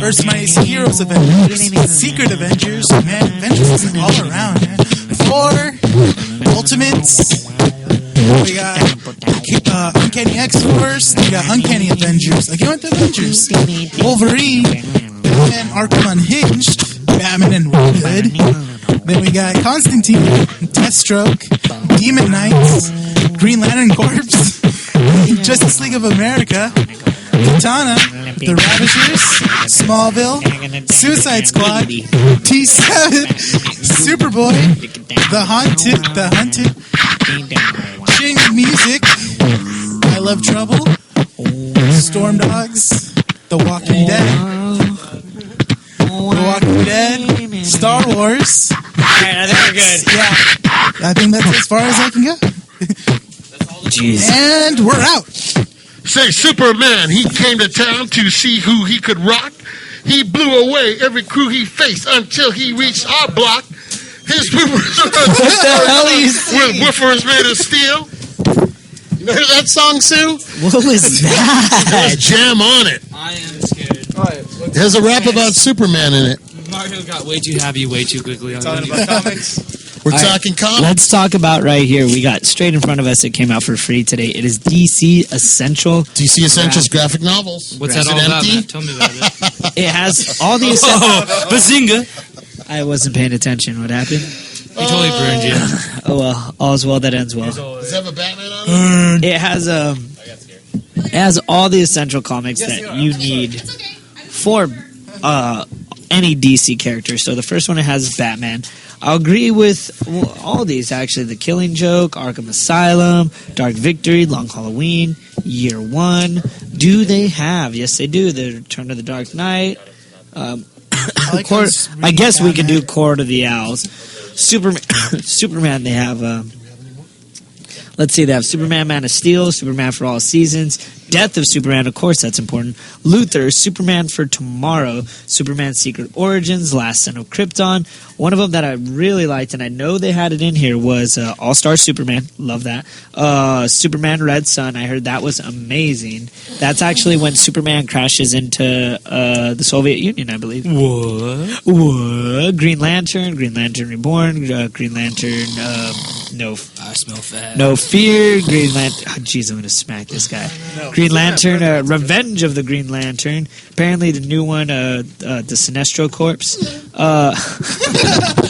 Earth's Mightiest Heroes Avengers, Secret Avengers, man, Avengers is all around, man. Thor, Ultimates, we got Uncanny X-Force, we got Uncanny Avengers, again with the Avengers, Wolverine, Batman Arkham Unhinged, Batman and Red Hood, then we got Constantine, Deathstroke, Demon Knights, Green Lantern Corps, Justice League of America, Katana, The Ravagers, Smallville, Suicide Squad, T7, Superboy, The Hunted, Sing Music, I Love Trouble, Storm Dogs, The Walking Dead, Star Wars. Alright, I think we're good. Yeah, I think that's as far as I can go. Jeez. And we're out. Say, Superman, he came to town to see who he could rock. He blew away every crew he faced until he reached our block. His woofers with woofers made of steel. You hear that song, Sue? What was that? There's jam on it. I am scared. It has a rap about Superman in it. Mario got way too happy way too quickly. Talking about comics. We're All right. talking comics. Let's talk about right here. We got straight in front of us. It came out for free today. It is DC Essential. DC Essentials graphic novels. What's Is that it all about, empty? Matt? Tell me about it. It has all the essential. Bazinga! I wasn't paying attention. What happened? He totally burned you. Oh well, all's well that ends well. Does it have a Batman on it? It has all the essential comics that you need for any DC character. So the first one, it has Batman. I'll agree with all these actually. The Killing Joke, Arkham Asylum, Dark Victory, Long Halloween, Year One. Do they have? Yes, they do. The Return of the Dark Knight. I guess we could do Court of the Owls. Superman. They have. Let's see. They have Superman, Man of Steel, Superman for All Seasons, Death of Superman. Of course, that's important. Luther, Superman for Tomorrow, Superman Secret Origins, Last Son of Krypton. One of them that I really liked, and I know they had it in here, was All-Star Superman. Love that. Superman Red Sun. I heard that was amazing. That's actually when Superman crashes into the Soviet Union, I believe. What? Green Lantern Reborn, Green Lantern, I smell fat. No Fear, Green Lantern. Oh, jeez, I'm going to smack this guy. Green Lantern, Revenge of the Green Lantern. Apparently the new one, the Sinestro Corps.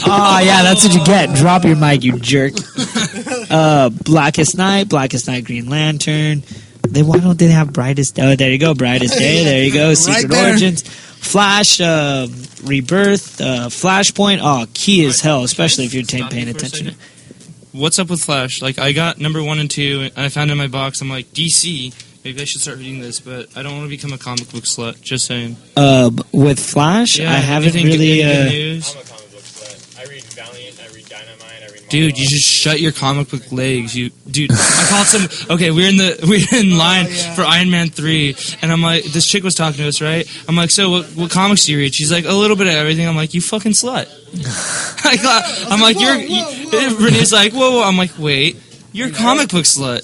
Oh, yeah, that's what you get. Drop your mic, you jerk. Blackest Night, Green Lantern. Why don't they have Brightest? Oh, there you go, Brightest Day. There you go, Secret Origins. Flash, Rebirth, Flashpoint. Oh, key as hell, especially if you're paying attention. What's up with Flash? Like, I got number 1 and 2, and I found it in my box. I'm like, DC, maybe I should start reading this, but I don't want to become a comic book slut. Just saying. With Flash, Yeah, I haven't anything really. good news? I'm a comic book slut. I read Valiant, I read Dynamite, I read Marvel. Dude, you just shut your comic book legs. Dude, I called some. Okay, we're in line for Iron Man 3, and I'm like, this chick was talking to us, right? I'm like, so what comics do you read? She's like, a little bit of everything. I'm like, you fucking slut. I'm like, Renee's like, whoa. I'm like, wait, you're a comic book slut.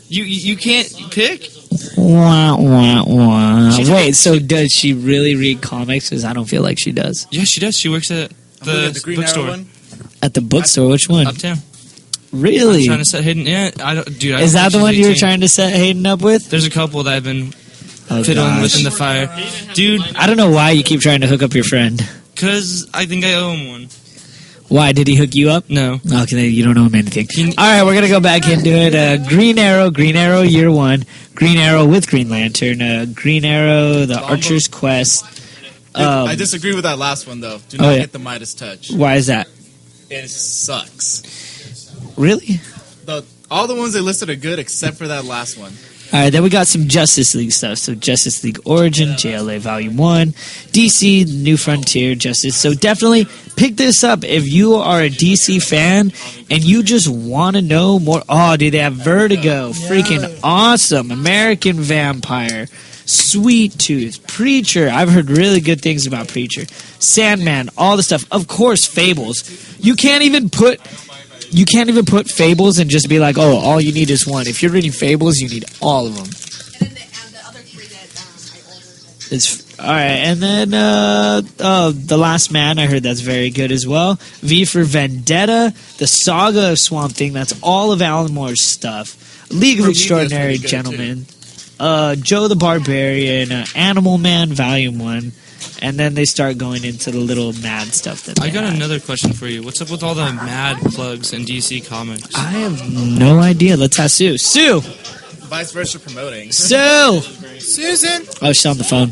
You can't pick. Wah, wah, wah. Wait, so does she really read comics? Because I don't feel like she does. Yeah, she does. She works at the Green Arrow bookstore one? At the bookstore, which one? uptown. Really? I'm trying to set Hayden. Yeah, I don't. Dude, I Is don't that think the one she's you were 18. trying to set Hayden up with? There's a couple that I've been Oh, fiddling with gosh. in the fire, dude. I don't know why you keep trying to hook up your friend. Because I think I owe him one. Why, did he hook you up? No. Okay, you don't know him anything. Alright, we're gonna go back into it. Green Arrow Year 1, Green Arrow with Green Lantern, Green Arrow, The Archer's Quest. I disagree with that last one, though. Do not get the Midas touch. Why is that? It sucks. Really? All the ones they listed are good except for that last one. Alright, then we got some Justice League stuff. So Justice League Origin, JLA Volume 1, DC, New Frontier, Justice. So definitely pick this up if you are a DC fan and you just want to know more. Oh, dude, they have Vertigo. Freaking awesome. American Vampire. Sweet Tooth. Preacher. I've heard really good things about Preacher. Sandman. All the stuff. Of course, Fables. You can't even put Fables and just be like, oh, all you need is one. If you're reading Fables, you need all of them. And then the other three that I ordered. All right, and then The Last Man, I heard that's very good as well. V for Vendetta, The Saga of Swamp Thing, that's all of Alan Moore's stuff. League of Extraordinary Gentlemen, Joe the Barbarian, Animal Man Volume 1, and then they start going into the little mad stuff. That I got have. another question for you. What's up with all the mad plugs in DC Comics? I have no idea. Let's ask Sue. Sue! Vice versa promoting. Sue! Susan. Oh, she's on the phone.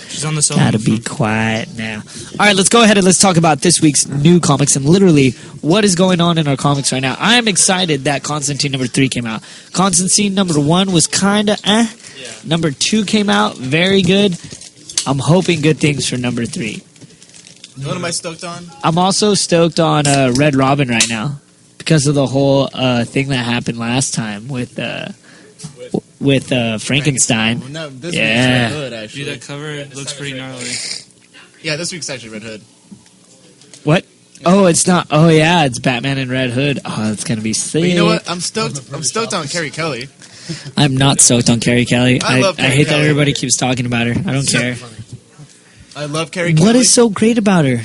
She's on the cell. Gotta be quiet now. All right, let's go ahead and let's talk about this week's new comics and literally what is going on in our comics right now. I am excited that Constantine number 3 came out. Constantine number 1 was kind of Number 2 came out, very good. I'm hoping good things for number 3. What am I stoked on? I'm also stoked on Red Robin right now because of the whole thing that happened last time with Frankenstein. No, this Yeah. week's Red Hood, actually. Dude, that cover looks pretty gnarly. Yeah, this week's actually Red Hood. What? Oh, it's not. Oh, yeah, it's Batman and Red Hood. Oh, it's gonna be sick. But you know what? I'm stoked on Carrie Kelly. I'm not stoked on Carrie Kelly. I love Carrie hate that Kelly. everybody keeps talking about her. I don't care. I love Carrie Kelly. What is so great about her?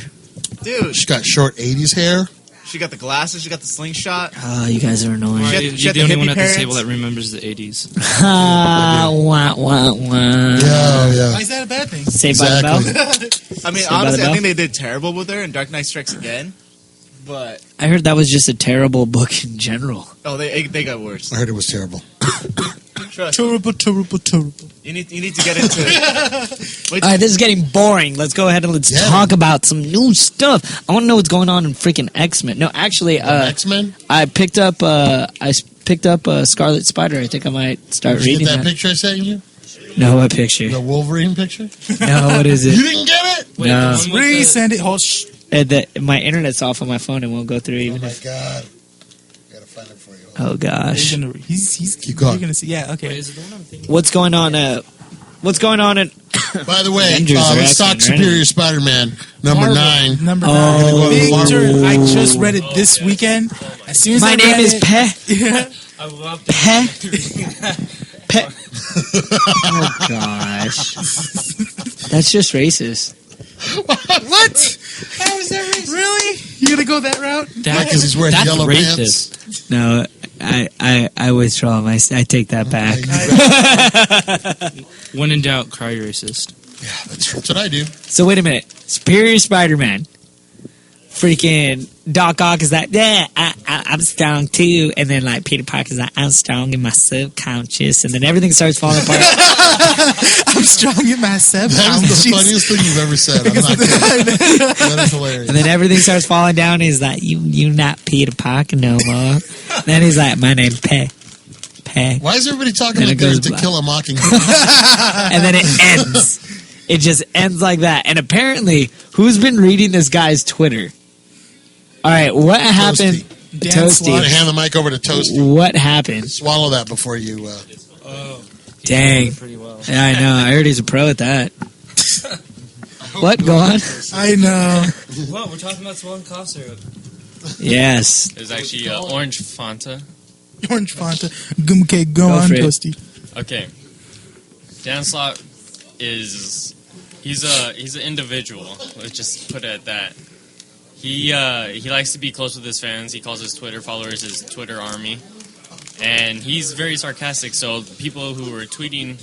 Dude, She's got short 80s hair. she got the glasses, she got the slingshot. Oh, you guys are annoying. She had- You're she had the the only hippie one at this parents. table that remembers the 80s. Ah, wah, wah, wah. Yeah. Why is that a bad thing? Saved by the Bell. I mean, Saved by honestly, the I Bell? think they did terrible with her in Dark Knight Strikes Again. But, I heard that was just a terrible book in general. oh, they got worse. I heard it was terrible. Trust. Terrible. You need to get into it. Wait, All right, this is getting boring. Let's go ahead and let's Yeah. talk about some new stuff. I want to know what's going on in freaking X-Men. No, actually, X-Men? I picked up Scarlet Spider. I think I might start Did you reading get that that. picture I sent you? No, what picture? The Wolverine picture? No, what is You it? didn't get it? No. the one with the- Resend it. Hold. Shh. My internet's off on my phone. It won't go through Oh even my if. god. Gotta find it for you. Oh gosh. He's Keep going. You're gonna see. Yeah. Okay. Wait, is it the one I'm thinking? What's going on? What's going on in? By the way, Avengers are let's talk X-Men, right? Superior Spider-Man, number Marvel, 9. Number Oh. 9. Big Marvel. turn. I just read it this weekend. As soon as My I name read is it, Pe. I love to Pe. Oh gosh. That's just racist. What? How is that racist? Really? You gonna go that route? Because he's wearing that's yellow racist. pants. No, I withdraw. I take that back. When in doubt, cry racist. That's what I do. So wait a minute. Superior Spider-Man. Freaking Doc Ock is like, yeah, I'm strong too. And then like Peter Parker's like, I'm strong in my subconscious. And then everything starts falling apart. I'm strong in my That is the funniest thing you've ever said. I'm not kidding. That is hilarious. And then everything starts falling down. And he's like, you not Peter Parker no more. Then he's like, my name's Pe. Why is everybody talking Then like it goes there's To black. Kill a Mockingbird? And then it ends. It just ends like that. And apparently, who's been reading this guy's Twitter? All right, what happened? Dan I'm going to Toasty. hand the mic over to Toasty. What happened? Swallow that before you... Dang. Pretty well. Yeah, I know. I heard he's a pro at that. What? Go on. I know. What? We're talking about swollen cough syrup. Yes. It was actually orange Fanta. Orange Fanta. Okay, go on, for it. Toasty. Okay, Dan Slott he's an individual. Let's just put it at that. He likes to be close with his fans. He calls his Twitter followers his Twitter army, and he's very sarcastic. So people who were tweeting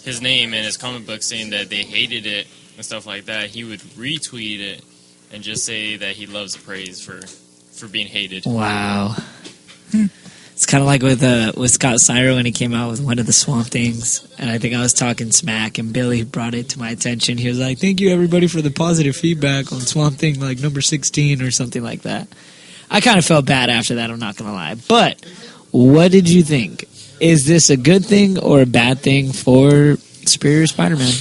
his name and his comic book saying that they hated it and stuff like that, he would retweet it and just say that he loves the praise for being hated. Wow. It's kind of like with Scott Snyder when he came out with one of the Swamp Things, and I think I was talking smack, and Billy brought it to my attention. He was like, "Thank you everybody for the positive feedback on Swamp Thing, like number 16 or something like that." I kind of felt bad after that. I'm not gonna lie, but what did you think? Is this a good thing or a bad thing for Superior Spider-Man?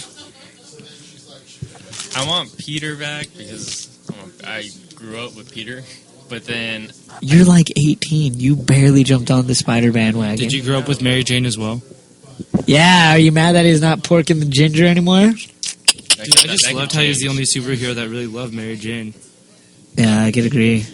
I want Peter back because I grew up with Peter, but then You're like 18. You barely jumped on the Spider-Man wagon. Did you grow up with Mary Jane as well? Yeah, are you mad that he's not pork and the ginger anymore? I just loved how he's the only superhero that really loved Mary Jane. Yeah, I could agree.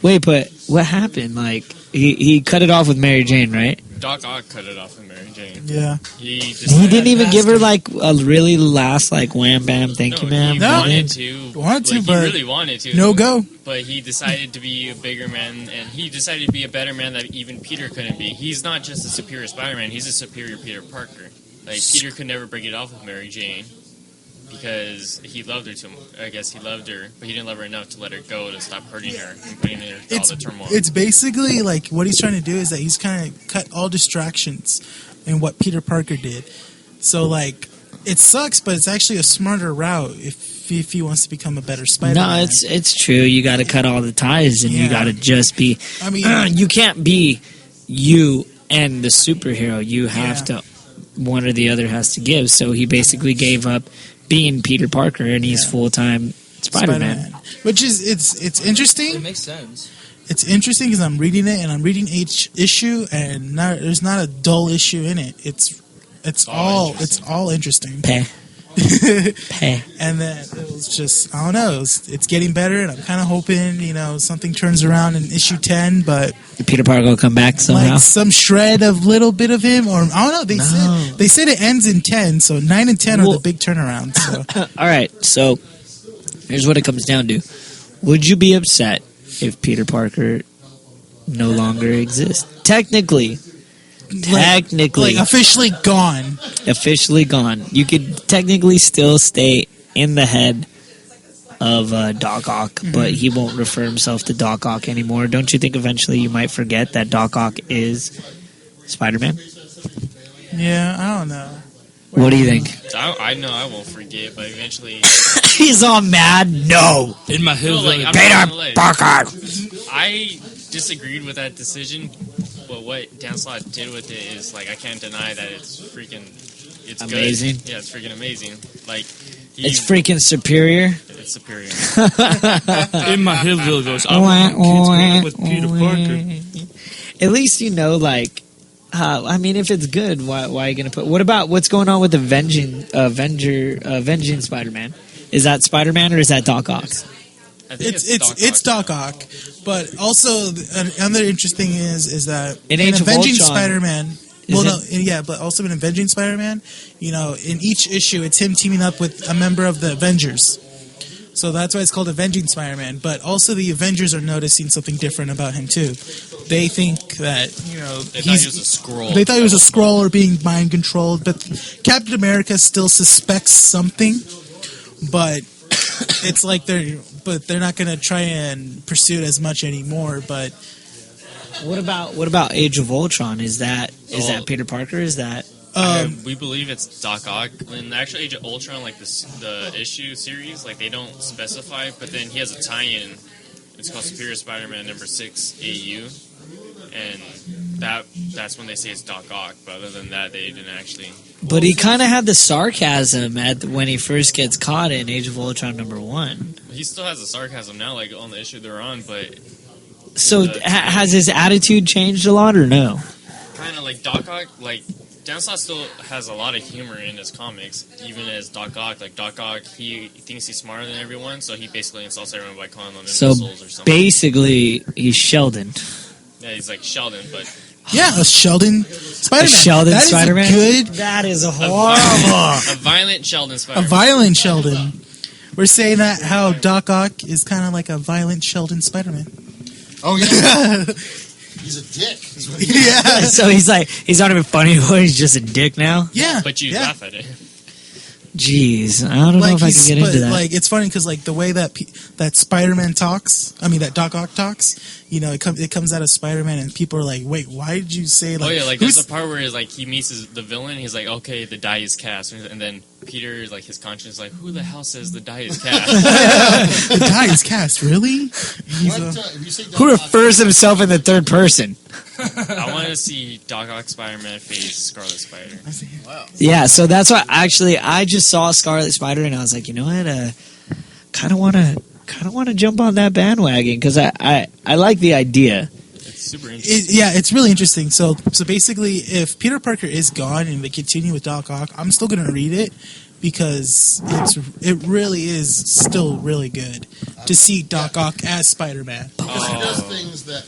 Wait, but what happened? Like, he cut it off with Mary Jane, right? Doc Ock cut it off with Mary Jane. Yeah. He didn't even give her, like, a really last, like, wham, bam, thank you, ma'am. He No. wanted to. Wanted to, he but really wanted to. no go. But he decided to be a bigger man, and he decided to be a better man that even Peter couldn't be. He's not just a superior Spider-Man, he's a superior Peter Parker. Like, Peter could never break it off with Mary Jane because he loved her too much. I guess he loved her, but he didn't love her enough to let her go, to stop hurting her and putting her through all the turmoil. It's basically like what he's trying to do is that he's kind of cut all distractions in what Peter Parker did. So like it sucks, but it's actually a smarter route if he wants to become a better Spider-Man. No, it's true. You got to cut all the ties, and you Yeah. got to just be. I mean, you can't be you and the superhero. You have to. One or the other has to give. So he basically gave up being Peter Parker, and he's full-time Spider-Man. Which is it's interesting. It makes sense. It's interesting because I'm reading it and I'm reading each issue, and there's not a dull issue in it. It's all interesting. Peh. Peh. And then it was just I don't know. It's getting better, and I'm kind of hoping something turns around in issue 10, but Peter Parker will come back somehow. like some shred of little bit of him, or I don't know. They said it ends in 10, so 9 and 10 are the big turnarounds. So. All right, so here's what it comes down to. Would you be upset if Peter Parker no longer exists? Technically. Like officially gone. Officially gone. You could technically still stay in the head of Doc Ock, but he won't refer himself to Doc Ock anymore. Don't you think eventually you might forget that Doc Ock is Spider-Man? Yeah, I don't know. What do you think? I know I won't forget, but eventually He's all mad. No. In my No, like, hillbilly. I'm not Peter gonna lie. Parker. I disagreed with that decision, but what Dan Slott did with it is like I can't deny that it's Amazing. Good. Yeah, it's freaking amazing. Like It's freaking superior. it's superior. In my hillbilly goes, I want kids growing up with Peter Parker. At least like. I mean, if it's good, why are you going to put... What about what's going on with Avenging Spider-Man? Is that Spider-Man or is that Doc Ock? I think It's Doc Ock, but also another interesting is that In in Age of Avenging Ultron, Spider-Man. But also in Avenging Spider-Man, in each issue, it's him teaming up with a member of the Avengers. So that's why it's called Avenging Spider-Man. But also the Avengers are noticing something different about him too. They think that They thought he was a Skrull. They thought he was a Skrull or being mind controlled. But Captain America still suspects something. But it's like they're not going to try and pursue it as much anymore. But What about Age of Ultron? Is that Peter Parker? Is that... we believe it's Doc Ock. In actually Age of Ultron, like the issue series, like they don't specify, but then he has a tie-in. It's called Superior Spider-Man number 6 AU, and that's when they say it's Doc Ock. But other than that, they didn't actually. But he kind of had the sarcasm when he first gets caught in Age of Ultron number 1. He still has the sarcasm now, like on the issue they're on, but So has his attitude changed a lot or no? kind of like Doc Ock, like. Dan Slott still has a lot of humor in his comics, even as Doc Ock. Like Doc Ock, he thinks he's smarter than everyone, so he basically insults everyone by calling them So imbeciles or something. basically, he's Sheldon. Yeah, he's like Sheldon, but yeah, a Sheldon Spider-Man. Sheldon That is a Spider-Man? good, That is a a violent Sheldon a Spider-Man. violent Sheldon. We're saying that how Doc Ock is kind of like a violent Sheldon Spider-Man. Oh yeah, he's a dick. Yeah, So he's not even funny anymore. He's just a dick now. yeah. But you yeah. laugh at it. Jeez, I don't know if I can get into that. Like, it's funny because like the way that that Spider-Man talks, I mean that Doc Ock talks, you know, it comes out of Spider-Man, and people are like, "Wait, why did you say like?" Oh yeah, like there's the part where like he meets the villain. He's like, "Okay, the die is cast," and then Peter, like his conscience, is like, "Who the hell says the die is cast?" The die is cast, really? Who refers himself in the third person? I want to see Doc Ock Spider-Man face Scarlet Spider. Wow. Yeah, so that's why actually I just saw Scarlet Spider and I was like, you know what, kind of want to jump on that bandwagon because I like the idea. It's super interesting. Yeah, it's really interesting. So basically, if Peter Parker is gone and they continue with Doc Ock, I'm still gonna read it because it really is still really good to see Doc Ock as Spider-Man. Because he does things that.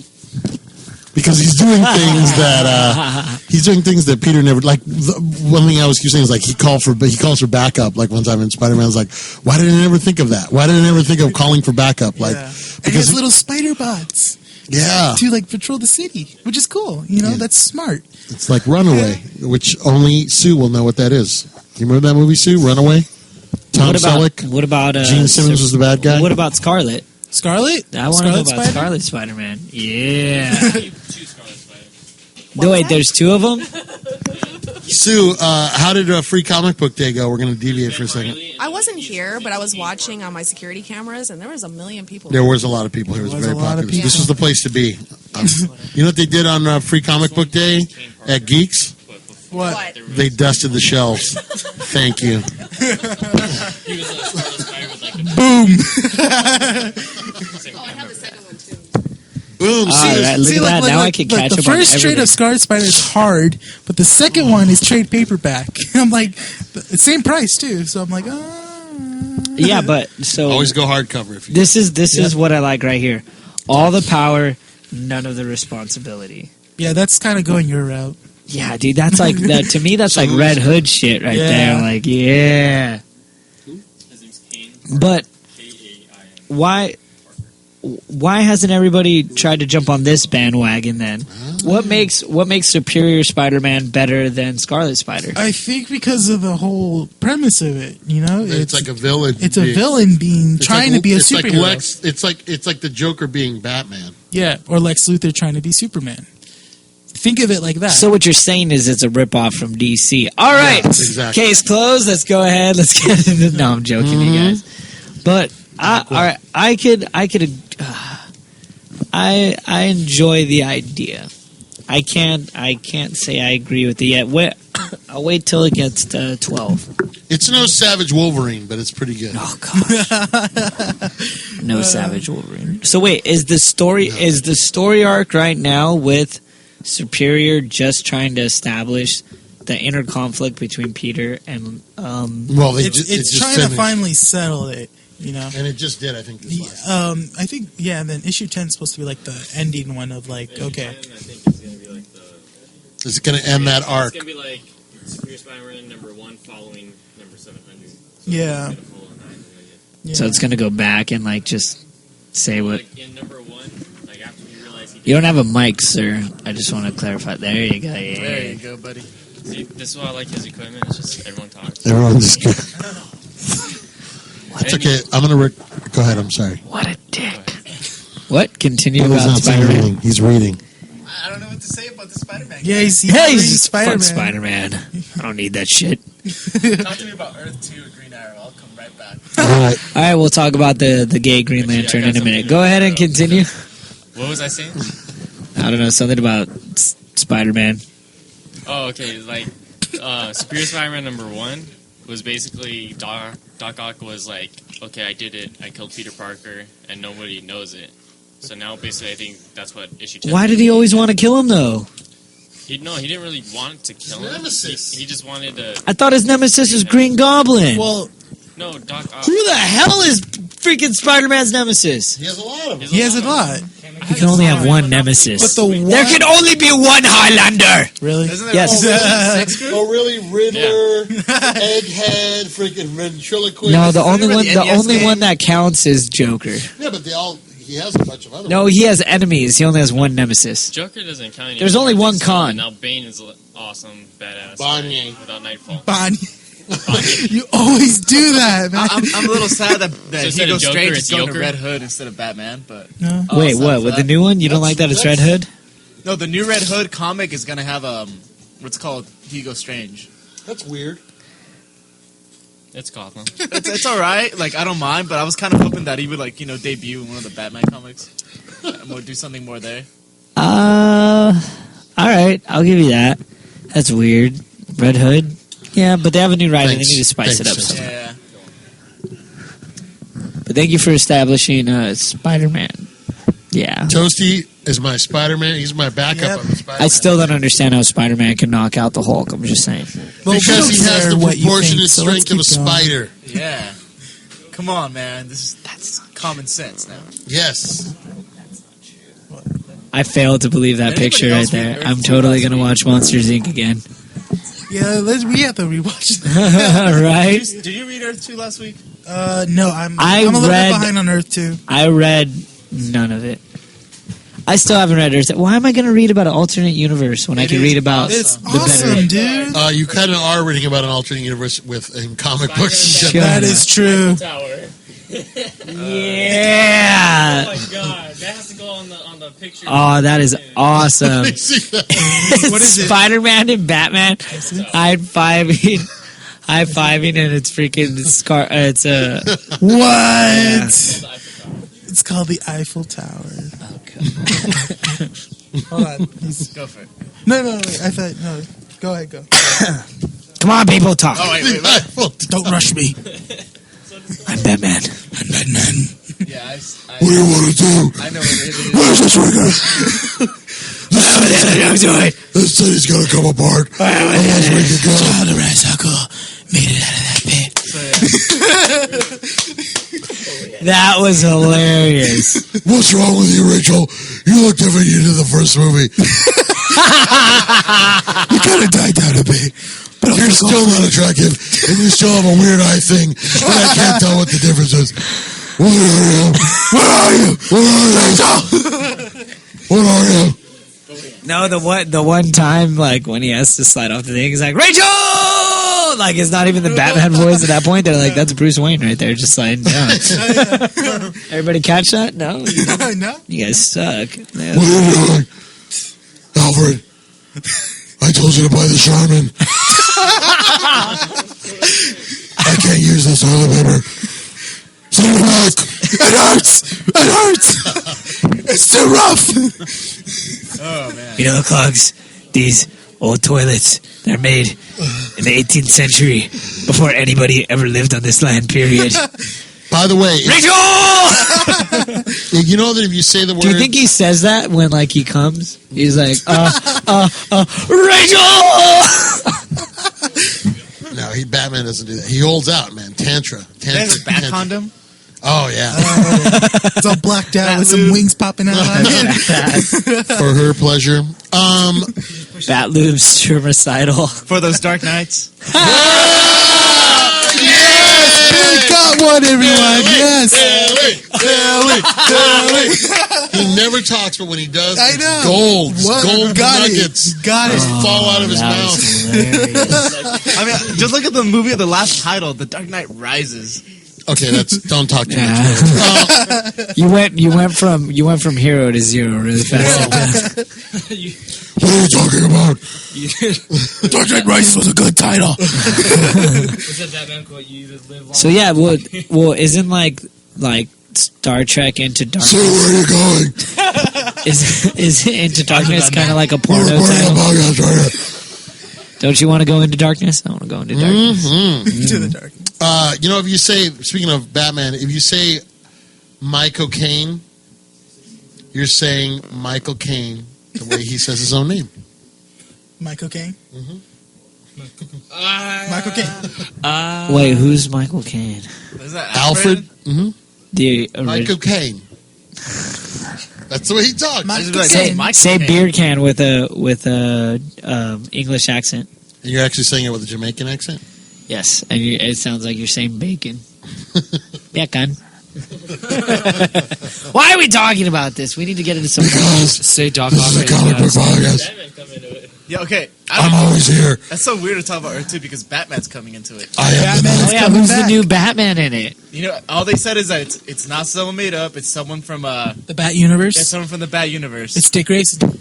Because he's doing things that Peter never like. One thing I was saying is like he calls for backup. Like one time in Spider-Man's like, why did I never think of that? Why did I never think of calling for backup? Like and he has little spider bots. Yeah, to like patrol the city, which is cool. You know, that's smart. It's like Runaway, which only Sue will know what that is. You remember that movie, Sue? Runaway. Tom Selleck. What about Gene Simmons was the bad guy? What about Scarlet? Scarlet? I want to know about Scarlet Spider-Man. Yeah. No, wait, there's two of them? Sue, how did Free Comic Book Day go? We're going to deviate for a second. I wasn't here, but I was watching on my security cameras, and there was 1 million people. There was a lot of people here. It was very popular. This was the place to be. You know what they did on Free Comic Book Day at Geeks? What? They dusted the shelves. Thank you. Boom. Boom. All right, look at that. Now I can catch up on the first trade everything. of Scarlet Spider is hard, but the second one is trade paperback. I'm like, same price too. So I'm like, Yeah, but so always go hardcover. If you this is what I like right here. All the power, none of the responsibility. Yeah, that's kind of going your route. Yeah, dude, that's like that to me. That's like Red Hood shit right there. Like, yeah. But why hasn't everybody tried to jump on this bandwagon then? What makes Superior Spider-Man better than Scarlet Spider? I think because of the whole premise of it. You know, it's like a villain. It's a villain trying to be a superhero. Like it's like the Joker being Batman. Yeah, or Lex Luthor trying to be Superman. Think of it like that. So what you're saying is it's a ripoff from DC. All right, yeah, exactly. Case closed. Let's go ahead. Let's get into. No, I'm joking, you guys. But all right, I enjoy the idea. I can't say I agree with it yet. I'll wait till it gets to 12. It's no Savage Wolverine, but it's pretty good. Oh gosh, no Savage Wolverine. So wait, is the story arc right now with Superior just trying to establish the inner conflict between Peter and well, it's trying to finally settle it, you know. And it just did, I think. I think and then issue 10 is supposed to be like the ending one of like okay. Is it going to end that arc? It's going to be like Superior Spider-Man #1 following number 700. Yeah. So it's gonna go back and like just say what. Like in #1, like after we realize You don't have a mic, sir. I just want to clarify. There you go. Yeah. There you go, buddy. See, this is why I like his equipment. It's just everyone talks. Everyone just. It's okay. I'm gonna. Go ahead. I'm sorry. What a dick. What? Continue He's about not Spider-Man. reading. He's reading. I don't know what to say about the Spider-Man. Yeah, he's Just Spider-Man. fuck Spider-Man. I don't need that shit. Talk to me about Earth 2 and Green Arrow. I'll come right back. All right. All right, we'll talk about the gay Green Lantern in a minute. Go ahead and continue. What was I saying? I don't know, something about Spider-Man. Oh, okay. Like, Superior Spider-Man #1 was basically Doc Ock was like, okay, I did it. I killed Peter Parker, and nobody knows it. So now, basically, I think that's what issue 10. Why did he always want to kill him, though? He didn't really want to kill him. He just wanted to. I thought his nemesis was Green Goblin. Well, No, Doc Ock. who the hell is freaking Spider-Man's nemesis? He has a lot of them. he has a lot. He can only have one nemesis. But the one, There can only be one Highlander. really? Isn't there Yes. Oh, really? Riddler, Egghead, freaking ventriloquist. No, the only Remember one, the the NES only game? one that counts is Joker. Yeah, but he has a bunch of other No, ones. he has enemies. He only has one nemesis. Joker doesn't count anymore. There's only one So con. Now Bane is awesome, badass. Bonnie. Without Nightfall. Bonnie. You always do that, man. I'm a little sad that So instead Hugo of Joker, Strange is it's going to Joker? Red Hood instead of Batman, but No. Wait, sad what? for With that. the new one? You don't like that it's Red Hood? No, the new Red Hood comic is going to have what's called Hugo Strange. That's weird. It's Gotham. It's all right. Like I don't mind, but I was kind of hoping that he would debut in one of the Batman comics. Or do something more there. All right, I'll give you that. That's weird. Red Hood? Yeah, but they have a new writer. Thanks. They need to spice it up. Thanks. some. Yeah. But thank you for establishing Spider-Man. Yeah. Toasty is my Spider-Man. He's my backup Yep. of the Spider-Man. I still don't understand how Spider-Man can knock out the Hulk. I'm just saying. Well, we Because don't he has care the what you proportionate think, so let's strength of a keep going. spider. Yeah. Come on, man. That's common sense now. Yes. I failed to believe that Anybody picture right else read there. Earth I'm 2 totally last going to week? watch Monsters, Inc. again. Yeah, we have to rewatch that. Right? Did you read Earth 2 last week? No, I'm I a little read- bit behind on Earth too. I read none of it. I still haven't read Earth. Why am I going to read about an alternate universe when I It can is read about awesome. It's the better? awesome, dude. You kind of are reading about an alternate universe in comic books. Sure. That is true. Tower. Yeah. Oh my god, that has to go on the picture. Oh, that is awesome. See that? What is it? Spider-Man and Batman high-fiving, and it's freaking it's a What? It's called the Eiffel Tower. Hold on. Go for it. No, wait. I thought no. Go ahead, go. Come on, people, talk. Oh, wait. Don't rush me. I'm Batman. I'm Batman. Yeah, What do you want to do? I know what it is. Where's this trigger? Do it. This city's gonna come apart. Unless we can go. Oh, the Razakul made it out of that pit. That was hilarious. What's wrong with you, Rachel? You look different you did the first movie. You kind of died down a bit, but You're still not attractive, and you still have a weird eye thing, and I can't tell what the difference is. Where are you? Where are you? Where are you? Where are you? No, the one time like when he has to slide off the thing, he's like Rachel. Like it's not even the Batman voice at that point. They're like, that's Bruce Wayne right there, just sliding down. Everybody catch that? No, No. you guys suck. What are you doing? Alfred, I told you to buy the Charmin. I can't use this toilet paper. Send it back. It hurts. It hurts. It's too rough. Oh, man. You know, Clogs, these old toilets, they're made in the 18th century before anybody ever lived on this land, period. By the way, Rachel! you know that if you say the word... Do you think he says that when, like, he comes? He's like, Rachel! No, Batman doesn't do that. He holds out, man. Tantra. There's a bat condom. Oh, yeah. It's all blacked out with some lube. wings popping out on it. For her pleasure. Bat lubes to recital. For those dark nights. Billy got one, everyone. Yes. He never talks, but when he does, I it's know. gold. What? Gold Got nuggets. it. Got it. Fall out of his That mouth. was hilarious. I mean, just look at the movie of the last title, The Dark Knight Rises. Okay, don't talk too much. You went from hero to zero really fast. What are you talking about? Dark Knight Rises was a good title. What's that Batman quote? You either live on. So yeah, well, isn't like Star Trek Into So Darkness? where are you going? Is Into Darkness kind of like a We're porno recording a title? podcast right here. Don't you want to go into darkness? I want to go into darkness. To the dark. You know, if you say, speaking of Batman, if you say Michael Caine, you're saying Michael Caine the way he says his own name. Michael Caine. Michael Caine. Wait, who's Michael Caine? Is that Alfred? Mm-hmm. The Michael Caine. That's the way he talks. Michael Just be like, Caine. hey, Michael say Caine. beer can with a English accent. And you're actually saying it with a Jamaican accent? Yes, and it sounds like you're saying bacon. Yeah, can. Why are we talking about this? We need to get into some. Because Say Doc this is a Ock. comic book podcast. Yeah, okay. I'm always here. That's so weird to talk about Earth 2 because Batman's coming into it. I am. Batman Oh is yeah, coming who's back. the new Batman in it? You know, all they said is that it's not someone made up. It's someone from The Bat Universe. it's someone from the Bat universe. It's Dick Grayson.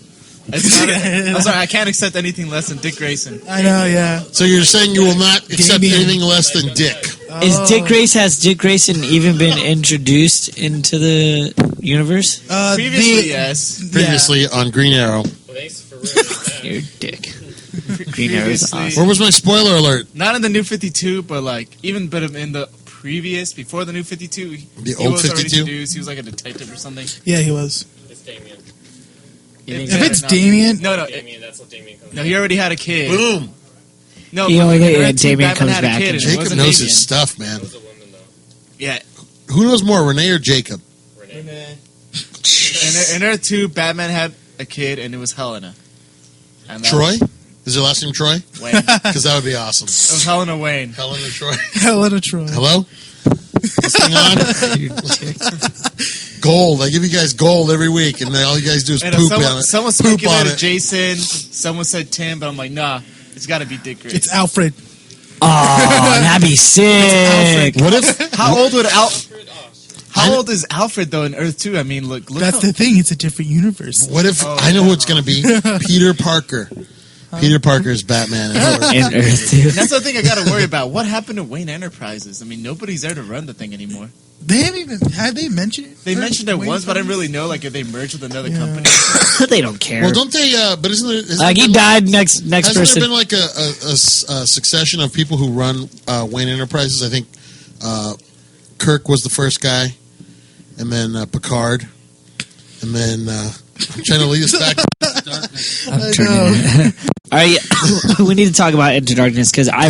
It's not I'm sorry, I can't accept anything less than Dick Grayson. I know, yeah. So you're saying you will not accept Damien. anything less than Dick? Has Dick Grayson even been introduced into the universe? Previously, yes. Previously on Green Arrow. Thanks for ruining that. You're a dick. Green Arrow's Previously- awesome. Where was my spoiler alert? Not in the New 52, but in the previous, before the New 52, The he old was already 52? introduced. He was like a detective or something. Yeah, he was. It's Damien. If it's Damien, No, Damien, that's what Damien comes no, he already had a kid. Boom. No, He but only- in yeah, Earth 2, Damien Batman comes had a back kid, and- and it Jacob wasn't knows Damien. his stuff, man. It was a woman, though. Yeah. Who knows more, Renee or Jacob? Renee. In Earth 2, Batman had a kid, and it was Helena. And that Troy? Is your last name Troy? was Wayne. It Because that would be awesome. was Helena Wayne. Helen or Troy? Helena Troy. Hello? What's going on? Gold. I give you guys gold every week, and then all you guys do is And poop on it. someone Poop on speculated it. Jason. Someone said Tim, but I'm like, nah, it's got to be Dick Grayson. It's Alfred. Oh, that'd be sick. What if? How old would Al? I- How old is Alfred though in Earth 2? I mean, look. That's how, the thing. It's a different universe. What if? Oh, I know yeah. who it's going to be. Peter Parker. Peter Parker is Batman. In Earth 2. That's the thing I got to worry about. What happened to Wayne Enterprises? I mean, nobody's there to run the thing anymore. They haven't even had they mentioned it. They mentioned it Wayne once, but I didn't Enterprises? really know like if they merged with another Yeah. company. They don't care. Well, don't they? But isn't there? Like he died. Next Hasn't person. there been like a succession of people who run Wayne Enterprises? I think Kirk was the first guy, and then Picard, and then I'm trying to lead us back. I'm turning. All right, we need to talk about Into Darkness because I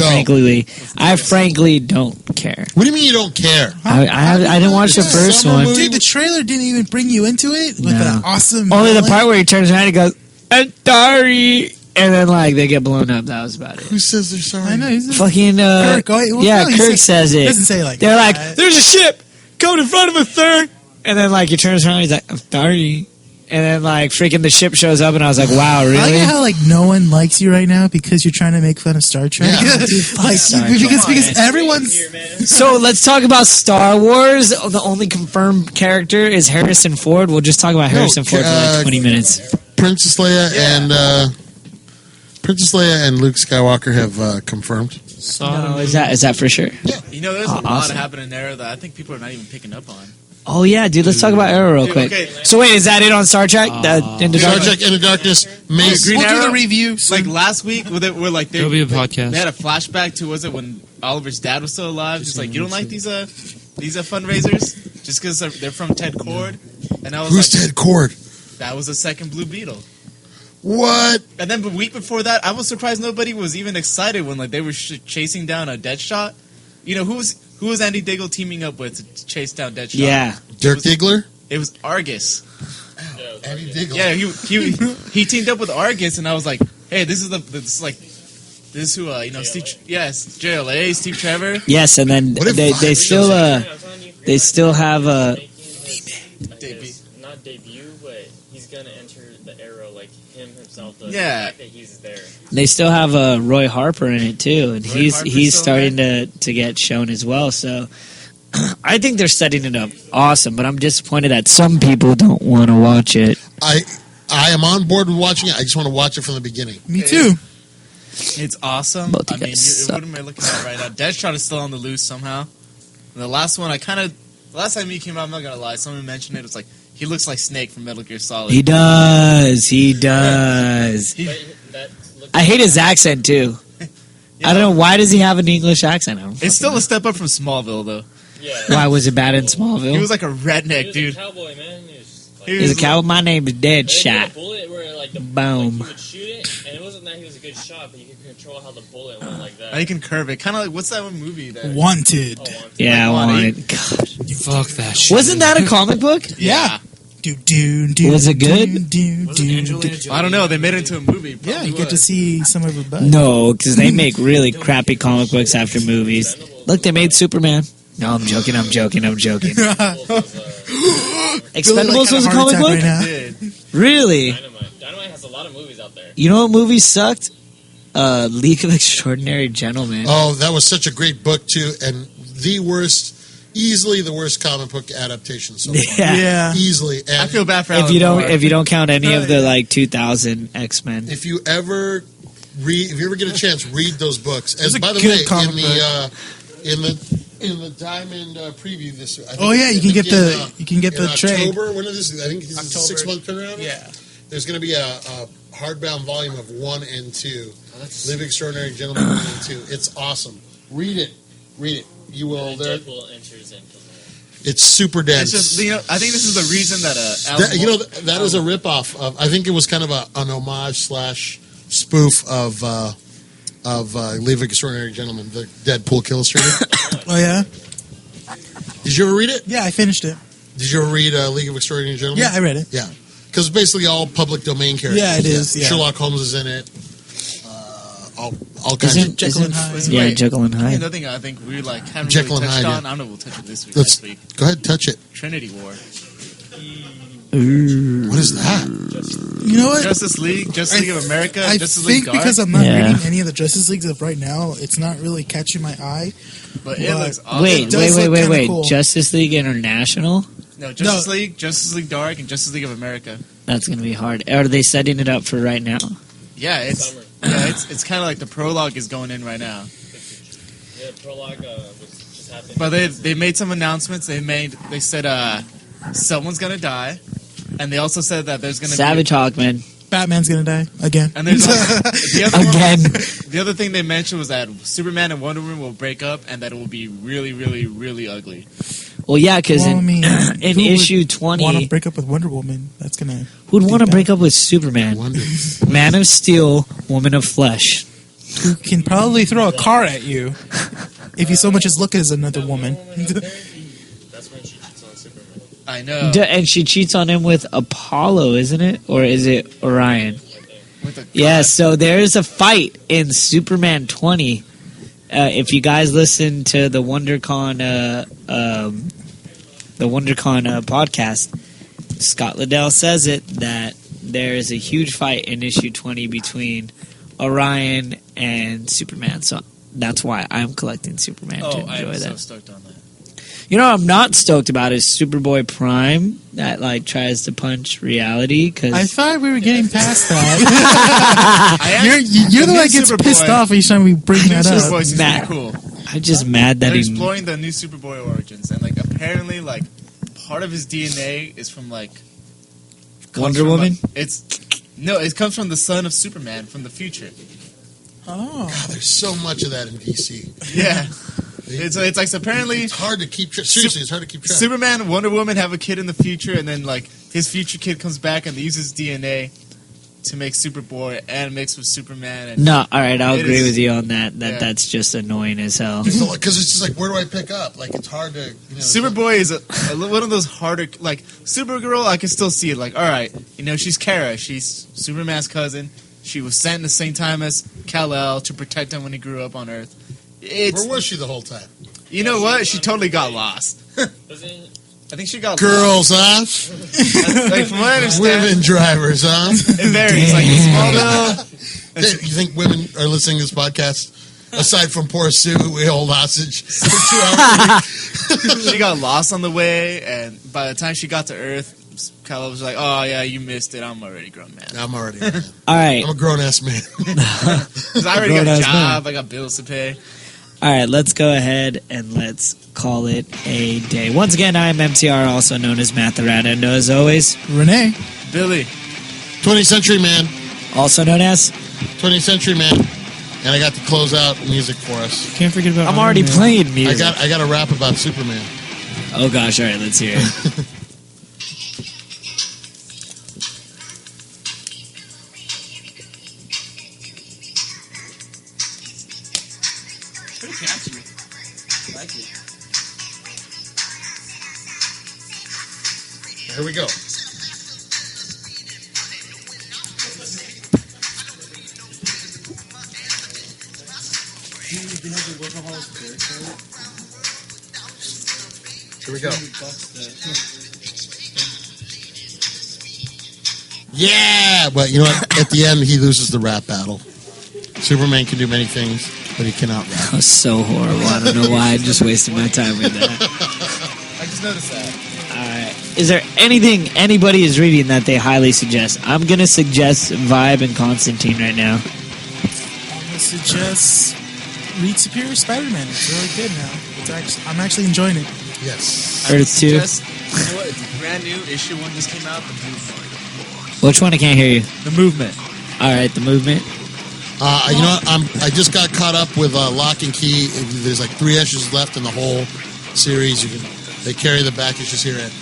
frankly don't care. What do you mean you don't care? I didn't watch the first Summer one. movie? Dude, the trailer didn't even bring you into it with No. an awesome. Only the villain. part where he turns around and goes, "I'm sorry," and then like they get blown up. That was about it. Who says they're sorry? I know. He's Fucking Kirk. Well, yeah, no, he Kirk says He it. doesn't say it like They're like, that. "There's a ship coming in front of us, sir," and then like he turns around, and he's like, "I'm sorry," and then like freaking the ship shows up, and I was like, "Wow, I really?" like how like no one likes you right now because you're trying to make fun of Star Trek. Yeah. like Star because everyone's So let's talk about Star Wars. The only confirmed character is Harrison Ford. We'll just talk about Harrison Ford for like 20 minutes. Princess Leia and Luke Skywalker have confirmed. No, is that for sure? You know, there's a lot awesome. happening there that I think people are not even picking up on. Oh yeah, dude. Let's talk about Arrow real Dude, quick. okay. So wait, is that it on Star Trek? Into Star Darkness? Trek Into Darkness. Green we'll do Arrow? the review. Like last week, where like There'll be a podcast. They had a flashback to was it when Oliver's dad was still alive? Just like you don't like these fundraisers just because they're from Ted Cord, and I was Who's like, Ted Cord? that was the second Blue Beetle. What? And then the week before that, I was surprised nobody was even excited when like they were chasing down a Deadshot. You know who was Andy Diggle teaming up with to chase down Deadshot? Yeah. Dirk Diggler? It was Argus. Andy Diggle. Yeah, he teamed up with Argus, and I was like, hey, this is who Steve. Yes, JLA, Steve Trevor. Yes, and then What if they Vine still I'm telling you, they still have not debut, but he's gonna enter the Arrow like him himself does. Yeah. The fact that he's there. they still have Roy Harper in it too, and Roy he's Harper's still starting to get shown as well. So I think they're setting it up awesome, but I'm disappointed that some people don't want to watch it. I am on board with watching it. I just want to watch it from the beginning. Me too. It's awesome. Both you I mean, guys suck. what am I looking at right now? Deadshot is still on the loose somehow. And the last one, the last time he came out, I'm not gonna lie, someone mentioned it was like he looks like Snake from Metal Gear Solid. He does. He does. But that looks I hate his accent too. I don't know why does he have an English accent. I don't It's still fucking a step up from Smallville, though. yeah. know. Why was it bad in He Smallville? was like a He redneck was dude. a cowboy, man. He was just, like, He He's a was cow. My name is They had Deadshot. a bullet where like the Boom. Like, he would shoot it, and it wasn't that he was a good shot, but you could control how the bullet went like that. I can curve it, kind of like what's that one movie that? Wanted. Oh, once. Yeah, I Like, wanted. God. Fuck that shit. Wasn't that a comic book? Yeah. Do. Was it good? Do. I don't know. They made it into a movie. Yeah, Probably you get to was. see some of her butt. No, because they make really crappy comic books after movies. Look, they made Superman. No, I'm joking. Expendables was a comic book? Right now. Did. Really? Dynamite has a lot of movies out there. You know what movie sucked? League of Extraordinary Gentlemen. Oh, that was such a great book too, and easily the worst comic book adaptation so far. Yeah. Easily. And I feel bad for If Alan you don't, Moore. if you don't count any of the like 2000 X-Men. if you ever get a chance, read those books. It's a And by the good way, comic in the Diamond preview this, I think, Oh yeah, you can get in the trade. October. When is this? I think it's a October. 6 month turnaround. Yeah. There's going to be a hardbound volume of 1 and 2. Live Extraordinary Gentlemen 1 and 2. It's awesome. Read it. You will. Deadpool enters into It's super dense. It's just, I think this is the reason that Alan Moore, that is a ripoff of. I think it was kind of an homage / spoof of League of Extraordinary Gentlemen, the Deadpool illustrated. Oh yeah, Did you ever read it? yeah. I finished it. Did you ever read League of Extraordinary Gentlemen? Yeah, I read it. Yeah, because it's basically all public domain characters. Yeah, it is, yeah. Sherlock Holmes is in it. All kinds of. Jekyll and Hyde. Yeah, Wait. Jekyll and Hyde. Another thing I think we haven't Jekyll really and touched Hyde, on. yeah. I don't know. We'll touch it this week. Let's Next week. go ahead, touch it. Trinity War. What is that? You know what? Justice League of America. I Justice League think Dark. because I'm not Yeah. reading any of the Justice Leagues of right now, it's not really catching my eye. but it looks awesome. Wait, does look kinda cool. Justice League International? No, Justice League Dark, and Justice League of America. That's going to be hard. Are they setting it up for right now? Yeah, it's kind of like the prologue is going in right now. Yeah, prologue was just happening. But they made some announcements. They said someone's gonna die, and they also said that there's gonna Savage Hawkman. Batman's gonna die again. And there's the other Again. The other thing they mentioned was that Superman and Wonder Woman will break up, and that it will be really, really, really ugly. Well, yeah, because Well, I mean, in who would issue Want 20, to break up with Wonder Woman? That's gonna. who'd want to deep break up with Superman? Wonder. Man of Steel, Woman of Flesh. Who can probably throw a car at you if you so much as look as another woman? That's when she cheats on Superman. I know. And she cheats on him with Apollo, isn't it? Or is it Orion? With the Yeah, so there's a fight in Superman 20. If you guys listen to the WonderCon podcast, Scott Liddell says it that there is a huge fight in issue 20 between Orion and Superman. So that's why I'm collecting Superman to I enjoy am so that. stoked on that. You know what I'm not stoked about is Superboy Prime that like tries to punch reality because I thought we were getting past that. You're the one that gets pissed off each time we bring that up. Superboy seems Matt. pretty cool. I'm just mad that They're he. exploring the new Superboy origins, and apparently part of his DNA is from comes Wonder from, Woman? It comes from the son of Superman from the future. Oh, God, there's so much of that in DC. Yeah, it's apparently It's hard to keep track. Seriously, it's hard to keep track. Superman and Wonder Woman have a kid in the future, and then his future kid comes back and they use his DNA to make Superboy and mix with Superman. And No, all right, I'll It agree is- with you on that. Yeah. That's just annoying as hell. Because it's just where do I pick up? It's hard to. Superboy is one of those harder. Supergirl, I can still see it. All right, she's Kara. She's Superman's cousin. She was sent the same time as Kal-El to protect him when he grew up on Earth. Where was she the whole time? You know what? She totally got lost. I think she got Girls, huh? lost. From what I understand, Women drivers, huh? it varies. In Smallville, You think women are listening to this podcast? Aside from poor Sue, who we hold hostage for 2 hours. she got lost on the way, and by the time she got to Earth, Kal-El was like, "Oh yeah, you missed it. I'm already a grown man. I'm already. A man. All right, I'm a grown ass man. 'Cause I already got a Grown-ass job. I got bills to pay." all right, let's go ahead and let's call it a day. Once again, I am MTR, also known as Matt the Rat, and as always, Renee. Billy, 20th Century Man. also known as. 20th Century Man. And I got to close out music for us. Can't forget about. I'm Iron already Man. playing music. I got a rap about Superman. Oh gosh, all right, let's hear it. Here we go. Here we go. Yeah, but you know what? At the end, he loses the rap battle. Superman can do many things, but he cannot rap. That was so horrible. I don't know why I just wasted my time with that. I just noticed that. Alright. Is there anything anybody is reading that they highly suggest? I'm gonna suggest Vibe and Constantine right now. I'm gonna suggest read Superior Spider-Man. It's really good now. I'm actually enjoying it. Yes. Earth 2. You know what? It's a brand new issue one just came out. The Movement. Which one? I can't hear you. The Movement. Alright, the movement. You know what? I just got caught up with Lock and Key. There's like 3 issues left in the whole series. They carry the back issues here at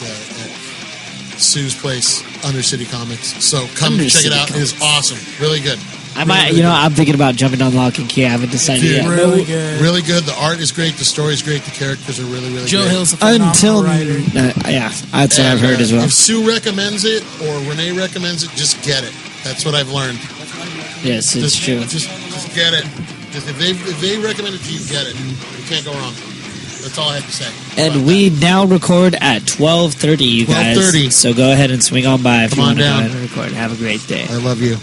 Sue's place, Undercity Comics. So come check it out. It is awesome. Really good. I might, I'm thinking about jumping on Lock and Key. I haven't decided yet. Really good. Really good. The art is great. The story is great. The characters are really, really Joe great. Hill's a phenomenal writer. Yeah, that's what I've heard as well. If Sue recommends it or Renee recommends it, just get it. That's what I've learned. Yes, it's true. Just get it. Just if they recommend it to you, get it. You can't go wrong. That's all I have to say. And we now record at 12:30, you guys. 12:30. So go ahead and swing on by if Come you on want to go down. ahead and record. Have a great day. I love you.